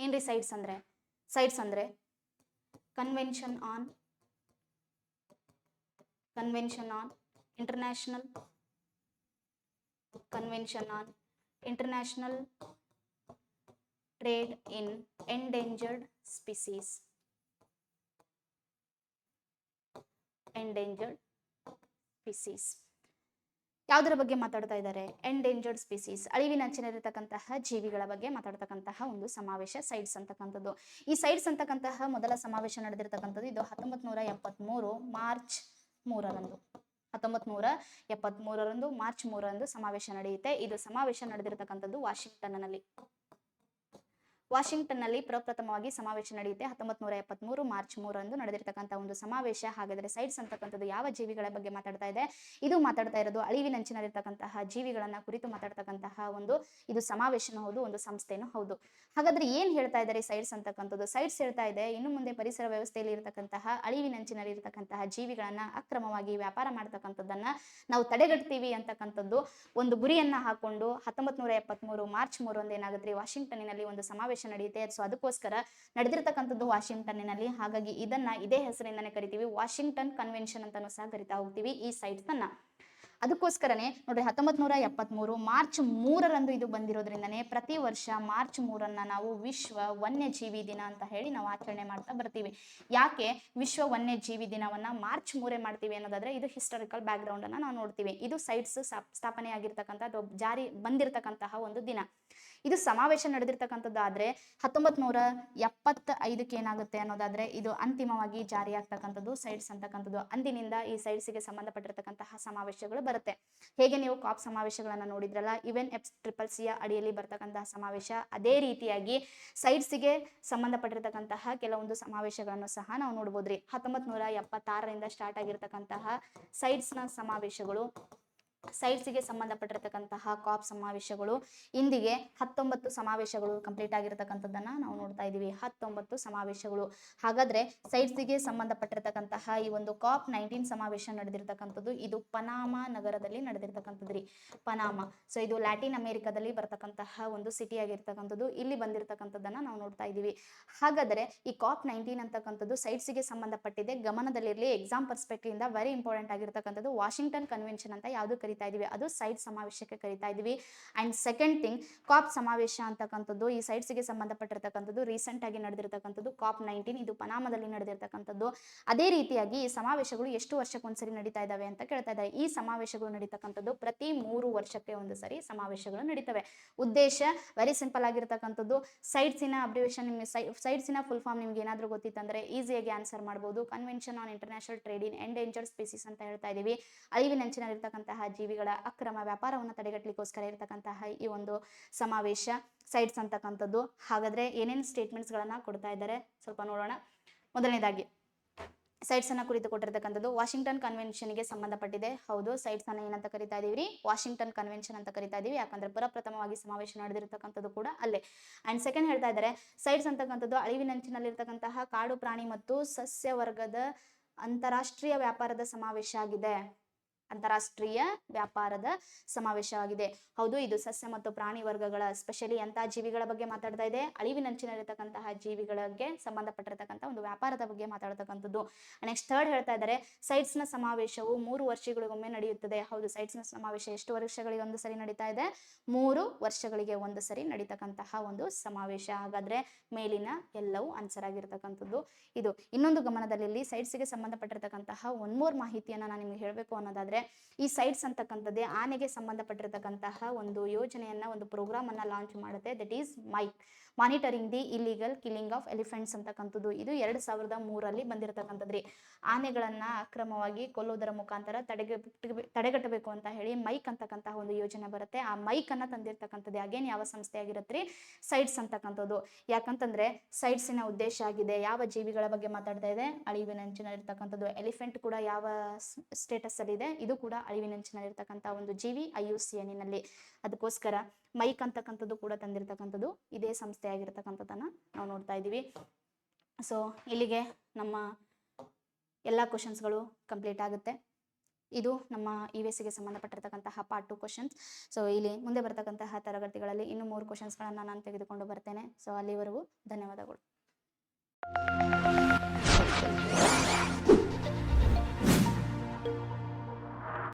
ಏನ್ರಿ ಸೈಟ್ಸ್ ಅಂದ್ರೆ? ಸೈಟ್ಸ್ ಅಂದ್ರೆ convention on international trade in endangered species. ಯಾವುದರ ಬಗ್ಗೆ ಮಾತಾಡ್ತಾ ಇದ್ದಾರೆ? ಎಂಡೇಂಜರ್ಡ್ ಸ್ಪೀಸೀಸ್, ಅಳಿವಿನಂಚಿನಲ್ಲಿರತಕ್ಕಂತಹ ಜೀವಿಗಳ ಬಗ್ಗೆ ಮಾತಾಡ್ತಕ್ಕಂತಹ ಒಂದು ಸಮಾವೇಶ ಸೈಟ್ಸ್ ಅಂತಕ್ಕಂಥದ್ದು. ಈ ಸೈಟ್ಸ್ ಅಂತಕ್ಕಂತಹ ಮೊದಲ ಸಮಾವೇಶ ನಡೆದಿರ್ತಕ್ಕಂಥದ್ದು ಇದು 1973 ಮಾರ್ಚ್ 3ರಂದು. 1973 ಮಾರ್ಚ್ 3ರಂದು ಸಮಾವೇಶ ನಡೆಯುತ್ತೆ. ಇದು ಸಮಾವೇಶ ನಡೆದಿರ್ತಕ್ಕಂಥದ್ದು ವಾಷಿಂಗ್ಟನ್ನಲ್ಲಿ ಪ್ರಪ್ರಥಮವಾಗಿ ಸಮಾವೇಶ ನಡೆಯುತ್ತೆ 1973 ಮಾರ್ಚ್ 3ರಂದು ನಡೆದಿರ್ತಕ್ಕಂಥ ಒಂದು ಸಮಾವೇಶ. ಹಾಗಾದರೆ ಸೈಟ್ಸ್ ಅಂತಕ್ಕಂಥದ್ದು ಯಾವ ಜೀವಿಗಳ ಬಗ್ಗೆ ಮಾತಾಡ್ತಾ ಇದೆ? ಇದು ಮಾತಾಡ್ತಾ ಇರೋದು ಅಳಿವಿನಂಚಿನಲ್ಲಿರ್ತಕ್ಕಂತಹ ಜೀವಿಗಳನ್ನ ಕುರಿತು ಮಾತಾಡ್ತಕ್ಕಂತಹ ಒಂದು ಇದು ಸಮಾವೇಶನೂ ಹೌದು, ಒಂದು ಸಂಸ್ಥೆನೂ ಹೌದು. ಹಾಗಾದ್ರೆ ಏನ್ ಹೇಳ್ತಾ ಇದ್ದಾರೆ ಸೈಟ್ಸ್ ಅಂತಕ್ಕಂಥದ್ದು? ಸೈಟ್ಸ್ ಹೇಳ್ತಾ ಇದೆ ಇನ್ನು ಮುಂದೆ ಪರಿಸರ ವ್ಯವಸ್ಥೆಯಲ್ಲಿ ಇರತಕ್ಕಂತಹ ಅಳಿವಿನಂಚಿನಲ್ಲಿ ಇರತಕ್ಕಂತಹ ಜೀವಿಗಳನ್ನ ಅಕ್ರಮವಾಗಿ ವ್ಯಾಪಾರ ಮಾಡ್ತಕ್ಕಂಥದ್ದನ್ನ ನಾವು ತಡೆಗಟ್ತೀವಿ ಅಂತಕ್ಕಂಥದ್ದು ಒಂದು ಗುರಿಯನ್ನ ಹಾಕೊಂಡು 1973 ಮಾರ್ಚ್ 3ರಂದು ಏನಾಗುತ್ತೆ ವಾಷಿಂಗ್ಟನ್ನಿನಲ್ಲಿ ಒಂದು ಸಮಾವೇಶ ನಡೆಯುತ್ತೆ. ಸೊ ಅದಕ್ಕೋಸ್ಕರ ನಡೆದಿರ್ತಕ್ಕಂಥದ್ದು ವಾಷಿಂಗ್ಟನ್ನಿನಲ್ಲಿ. ಹಾಗಾಗಿ ಇದೇ ಹೆಸರಿಂದಾನೇ ಕರಿತೀವಿ, ವಾಷಿಂಗ್ಟನ್ ಕನ್ವೆನ್ಷನ್ ಅಂತಾನೂ ಸಹ ಕರಿತಾ ಹೋಗ್ತೀವಿ ಈ ಸೈಟ್ಸ್ ಅನ್ನ. ಅದಕ್ಕೋಸ್ಕರನೇ ನೋಡ್ರಿ 1973 ಮಾರ್ಚ್ 3ರಂದು ಇದು ಬಂದಿರೋದ್ರಿಂದನೇ ಪ್ರತಿ ವರ್ಷ ಮಾರ್ಚ್ 3ರನ್ನ ನಾವು ವಿಶ್ವ ವನ್ಯಜೀವಿ ದಿನ ಅಂತ ಹೇಳಿ ನಾವು ಆಚರಣೆ ಮಾಡ್ತಾ ಬರ್ತೀವಿ. ಯಾಕೆ ವಿಶ್ವ ವನ್ಯಜೀವಿ ದಿನವನ್ನ ಮಾರ್ಚ್ 3 ಮಾಡ್ತೀವಿ ಅನ್ನೋದಾದ್ರೆ ಇದು ಹಿಸ್ಟಾರಿಕಲ್ ಬ್ಯಾಕ್ ಗ್ರೌಂಡ್ ಅನ್ನ ನಾವು ನೋಡ್ತೀವಿ. ಇದು ಸೈಟ್ಸ್ ಸ್ಥಾಪನೆ ಆಗಿರ್ತಕ್ಕಂಥ ಜಾರಿ ಬಂದಿರತಕ್ಕಂತಹ ಒಂದು ದಿನ. ಇದು ಸಮಾವೇಶ ನಡೆದಿರ್ತಕ್ಕಂಥದ್ದು ಆದ್ರೆ 1975ಕ್ಕೆ ಏನಾಗುತ್ತೆ ಅನ್ನೋದಾದ್ರೆ ಇದು ಅಂತಿಮವಾಗಿ ಜಾರಿ ಆಗ್ತಕ್ಕಂಥದ್ದು ಸೈಟ್ಸ್ ಅಂತಕ್ಕಂಥದ್ದು. ಅಂದಿನಿಂದ ಈ ಸೈಟ್ಸ್ಗೆ ಸಂಬಂಧಪಟ್ಟಿರ್ತಕ್ಕಂತಹ ಸಮಾವೇಶಗಳು ಬರುತ್ತೆ. ಹೇಗೆ ನೀವು ಕಾಪ್ ಸಮಾವೇಶಗಳನ್ನ ನೋಡಿದ್ರಲ್ಲ, UNFCCC ಅಡಿಯಲ್ಲಿ ಬರ್ತಕ್ಕಂತಹ ಸಮಾವೇಶ, ಅದೇ ರೀತಿಯಾಗಿ ಸೈಟ್ಸ್ಗೆ ಸಂಬಂಧಪಟ್ಟಿರ್ತಕ್ಕಂತಹ ಕೆಲವೊಂದು ಸಮಾವೇಶಗಳನ್ನು ಸಹ ನಾವು ನೋಡ್ಬೋದ್ರಿ. 1976ರಿಂದ ಸ್ಟಾರ್ಟ್ ಆಗಿರ್ತಕ್ಕಂತಹ ಸೈಟ್ಸ್ನ ಸಮಾವೇಶಗಳು, ಸೈಟ್ಸ್ಗೆ ಸಂಬಂಧಪಟ್ಟಿರ್ತಕ್ಕಂತಹ ಕಾಪ್ ಸಮಾವೇಶಗಳು ಇಂದಿಗೆ 19 ಸಮಾವೇಶಗಳು ಕಂಪ್ಲೀಟ್ ಆಗಿರ್ತಕ್ಕಂಥದ್ದನ್ನ ನಾವು ನೋಡ್ತಾ ಇದೀವಿ. 19 ಸಮಾವೇಶಗಳು. ಹಾಗಾದ್ರೆ ಸೈಟ್ಸ್ಗೆ ಸಂಬಂಧಪಟ್ಟಿರ್ತಕ್ಕಂತಹ ಈ ಒಂದು COP19 ಸಮಾವೇಶ ನಡೆದಿರ್ತಕ್ಕಂಥದ್ದು ಇದು ಪನಾಮಾ ನಗರದಲ್ಲಿ ನಡೆದಿರ್ತಕ್ಕಂಥದ್ರಿ. ಪನಾಮಾ. ಸೊ ಇದು ಲ್ಯಾಟಿನ್ ಅಮೆರಿಕಾದಲ್ಲಿ ಬರ್ತಕ್ಕಂತಹ ಒಂದು ಸಿಟಿ ಆಗಿರ್ತಕ್ಕಂಥದ್ದು. ಇಲ್ಲಿ ಬಂದಿರತಕ್ಕಂಥದ್ದನ್ನ ನಾವು ನೋಡ್ತಾ ಇದೀವಿ. ಹಾಗಾದ್ರೆ ಈ COP19 ಅಂತಕ್ಕಂಥದ್ದು ಸೈಟ್ಸ್ಗೆ ಸಂಬಂಧಪಟ್ಟಿದೆ, ಗಮನದಲ್ಲಿರಲಿ. ಎಕ್ಸಾಮ್ ಪರ್ಸ್ಪೆಕ್ಟಿವ್ ಇಂದ ವೆರಿ ಇಂಪಾರ್ಟೆಂಟ್ ಆಗಿರ್ತಕ್ಕಂಥದ್ದು. ವಾಷಿಂಗ್ಟನ್ ಕನ್ವೆನ್ಷನ್ ಅಂತ ಯಾವುದು ಕರಿತಾ ಇದೀವಿ, ಅದು ಸೈಟ್ ಸಮಾವೇಶಕ್ಕೆ ಕರಿತಾ ಇದೀವಿ. ಅಂಡ್ ಸೆಕೆಂಡ್ ಥಿಂಗ್, ಕಾಪ್ ಸಮಾವೇಶ ಅಂತಕ್ಕಂಥದ್ದು ಈ ಸೈಟ್ಸ್ಗೆ ಸಂಬಂಧಪಟ್ಟಿರ್ತಕ್ಕಂಥದ್ದು ರೀಸೆಂಟ್ ಆಗಿ ನಡೆದಿರ್ತಕ್ಕಂಥದ್ದು COP19, ಇದು ಪನಾಮದಲ್ಲಿ ನಡೆದಿರ್ತಕ್ಕಂಥದ್ದು. ಅದೇ ರೀತಿಯಾಗಿ ಈ ಸಮಾವೇಶಗಳು ಎಷ್ಟು ವರ್ಷಕ್ಕೊಂದ್ಸರಿ ನಡೀತಾ ಇದಾವೆ ಅಂತ ಕೇಳ್ತಾ ಇದ್ದಾರೆ. ಈ ಸಮಾವೇಶಗಳು ನಡೀತಕ್ಕಂಥದ್ದು ಪ್ರತಿ 3 ವರ್ಷಕ್ಕೆ ಒಂದು ಸರಿ ಸಮಾವೇಶಗಳು ನಡೀತವೆ. ಉದ್ದೇಶ ವೆರಿ ಸಿಂಪಲ್ ಆಗಿರ್ತಕ್ಕಂಥದ್ದು. ಸೈಟ್ಸಿನ ಅಬ್ರಿವೇಷನ್, ಸೈಟ್ಸಿನ ಫುಲ್ ಫಾರ್ಮ್ ನಿಮ್ಗೆ ಏನಾದ್ರೂ ಗೊತ್ತಿತ್ತಂದ್ರೆ ಈಸಿಯಾಗಿ ಆನ್ಸರ್ ಮಾಡಬಹುದು. Convention on international trade in endangered species ಅಂತ ಹೇಳ್ತಾ ಇದೀವಿ. ಅಳಿವಿನಂಚಿನಲ್ಲಿರ್ತಕ್ಕಂತಹ ಜೀವಿಗಳ ಅಕ್ರಮ ವ್ಯಾಪಾರವನ್ನು ತಡೆಗಟ್ಟಲಿಕ್ಕೋಸ್ಕರ ಇರತಕ್ಕಂತಹ ಈ ಒಂದು ಸಮಾವೇಶ ಸೈಟ್ಸ್ ಅಂತಕ್ಕಂಥದ್ದು. ಹಾಗಾದ್ರೆ ಏನೇನು ಸ್ಟೇಟ್ಮೆಂಟ್ಸ್ ಗಳನ್ನ ಕೊಡ್ತಾ ಇದ್ದಾರೆ ಸ್ವಲ್ಪ ನೋಡೋಣ. ಮೊದಲನೇದಾಗಿ ಸೈಟ್ಸ್ ಅನ್ನ ಕುರಿತು ಕೊಟ್ಟಿರ್ತಕ್ಕಂಥದ್ದು ವಾಷಿಂಗ್ಟನ್ ಕನ್ವೆನ್ಷನ್ಗೆ ಸಂಬಂಧಪಟ್ಟಿದೆ. ಹೌದು, ಸೈಟ್ಸ್ ಅನ್ನ ಏನಂತ ಕರಿತಾ ಇದೀವಿ? ವಾಷಿಂಗ್ಟನ್ ಕನ್ವೆನ್ಷನ್ ಅಂತ ಕರಿತಾ ಇದೀವಿ. ಯಾಕಂದ್ರೆ ಪ್ರಪ್ರಥಮವಾಗಿ ಸಮಾವೇಶ ನಡೆದಿರ್ತಕ್ಕಂಥದ್ದು ಕೂಡ ಅಲ್ಲೇ. ಅಂಡ್ ಸೆಕೆಂಡ್ ಹೇಳ್ತಾ ಇದ್ದಾರೆ, ಸೈಟ್ಸ್ ಅಂತಕ್ಕಂಥದ್ದು ಅಳಿವಿನಂಚಿನಲ್ಲಿರ್ತಕ್ಕಂತಹ ಕಾಡು ಪ್ರಾಣಿ ಮತ್ತು ಸಸ್ಯ ವರ್ಗದ ಅಂತಾರಾಷ್ಟ್ರೀಯ ವ್ಯಾಪಾರದ ಸಮಾವೇಶ ಆಗಿದೆ. ಅಂತಾರಾಷ್ಟ್ರೀಯ ವ್ಯಾಪಾರದ ಸಮಾವೇಶವಾಗಿದೆ. ಹೌದು, ಇದು ಸಸ್ಯ ಮತ್ತು ಪ್ರಾಣಿ ವರ್ಗಗಳ ಸ್ಪೆಷಲಿ ಅಂತ ಜೀವಿಗಳ ಬಗ್ಗೆ ಮಾತಾಡ್ತಾ ಇದೆ. ಅಳಿವಿನಂಚಿನಲ್ಲಿರ್ತಕ್ಕಂತಹ ಜೀವಿಗಳಿಗೆ ಸಂಬಂಧಪಟ್ಟಿರ್ತಕ್ಕಂಥ ಒಂದು ವ್ಯಾಪಾರದ ಬಗ್ಗೆ ಮಾತಾಡ್ತಕ್ಕಂಥದ್ದು. ನೆಕ್ಸ್ಟ್ ಥರ್ಡ್ ಹೇಳ್ತಾ ಇದ್ದಾರೆ, ಸೈಟ್ಸ್ ನ ಸಮಾವೇಶವು 3 ವರ್ಷಗಳಿಗೊಮ್ಮೆ ನಡೆಯುತ್ತದೆ. ಹೌದು, ಸೈಟ್ಸ್ ನ ಸಮಾವೇಶ ಎಷ್ಟು ವರ್ಷಗಳಿಗೆ ಒಂದು ಸರಿ ನಡೀತಾ ಇದೆ? 3 ವರ್ಷಗಳಿಗೆ ಒಂದು ಸರಿ ನಡೀತಕ್ಕಂತಹ ಒಂದು ಸಮಾವೇಶ. ಹಾಗಾದ್ರೆ ಮೇಲಿನ ಎಲ್ಲವೂ ಆನ್ಸರ್ ಆಗಿರ್ತಕ್ಕಂಥದ್ದು ಇದು. ಇನ್ನೊಂದು ಗಮನದಲ್ಲಿ ಸೈಟ್ಸ್ಗೆ ಸಂಬಂಧಪಟ್ಟಿರ್ತಕ್ಕಂತಹ ಒನ್ ಮೋರ್ ಮಾಹಿತಿಯನ್ನ ನಾನು ನಿಮ್ಗೆ ಹೇಳಬೇಕು ಅನ್ನೋದಾದ್ರೆ, ಈ ಸೈಟ್ಸ್ ಅಂತಕ್ಕಂಥದ್ದೇ ಆನೆಗೆ ಸಂಬಂಧಪಟ್ಟಿರ್ತಕ್ಕಂತಹ ಒಂದು ಯೋಜನೆಯನ್ನ, ಒಂದು ಪ್ರೋಗ್ರಾಮ್ ಅನ್ನ ಲಾಂಚ್ ಮಾಡುತ್ತೆ. That is MIKE, monitoring the illegal killing of elephants ಅಂತಕ್ಕಂಥದ್ದು. ಇದು 2003 ಬಂದಿರತಕ್ಕಂಥದ್ರಿ. ಆನೆಗಳನ್ನ ಅಕ್ರಮವಾಗಿ ಕೊಲ್ಲೋದರ ಮುಖಾಂತರ ತಡೆಗಟ್ಟಬೇಕು ಅಂತ ಹೇಳಿ ಮೈಕ್ ಅಂತಕ್ಕಂತಹ ಒಂದು ಯೋಜನೆ ಬರುತ್ತೆ. ಆ ಮೈಕ್ ಅನ್ನ ತಂದಿರ್ತಕ್ಕಂಥದ್ದು ಅಗೇನ್ ಯಾವ ಸಂಸ್ಥೆ ಆಗಿರತ್ರಿ? ಸೈಟ್ಸ್ ಅಂತಕ್ಕಂಥದ್ದು. ಯಾಕಂತಂದ್ರೆ ಸೈಟ್ಸಿನ ಉದ್ದೇಶ ಆಗಿದೆ, ಯಾವ ಜೀವಿಗಳ ಬಗ್ಗೆ ಮಾತಾಡ್ತಾ ಇದೆ? ಅಳಿವಿನಂಚಿನಲ್ಲಿರ್ತಕ್ಕಂಥದ್ದು. ಎಲಿಫೆಂಟ್ ಕೂಡ ಯಾವ ಸ್ಟೇಟಸ್ ಅಲ್ಲಿ ಇದೆ? ಇದು ಕೂಡ ಅಳಿವಿನಂಚಿನಲ್ಲಿರ್ತಕ್ಕಂಥ ಒಂದು ಜೀವಿ, IUCN ನಲ್ಲಿ. ಅದಕ್ಕೋಸ್ಕರ ಮೈಕ್ ಅಂತಕ್ಕಂಥದ್ದು ಕೂಡ ತಂದಿರ್ತಕ್ಕಂಥದ್ದು ಇದೇ ಸಂಸ್ಥೆ ಆಗಿರ್ತಕ್ಕಂಥದ್ದನ್ನ ನಾವು ನೋಡ್ತಾ ಇದ್ದೀವಿ. ಸೊ ಇಲ್ಲಿಗೆ ನಮ್ಮ ಎಲ್ಲ ಕ್ವಶನ್ಸ್ಗಳು ಕಂಪ್ಲೀಟ್ ಆಗುತ್ತೆ. ಇದು ನಮ್ಮ EVSಗೆ ಸಂಬಂಧಪಟ್ಟಿರ್ತಕ್ಕಂತಹ ಪಾರ್ಟ್ 2 ಕ್ವಶನ್ಸ್. ಸೊ ಇಲ್ಲಿ ಮುಂದೆ ಬರ್ತಕ್ಕಂತಹ ತರಗತಿಗಳಲ್ಲಿ ಇನ್ನೂ 3 ಕ್ವಶನ್ಸ್ಗಳನ್ನು ನಾನು ತೆಗೆದುಕೊಂಡು ಬರ್ತೇನೆ. ಸೊ ಅಲ್ಲಿವರೆಗೂ ಧನ್ಯವಾದಗಳು.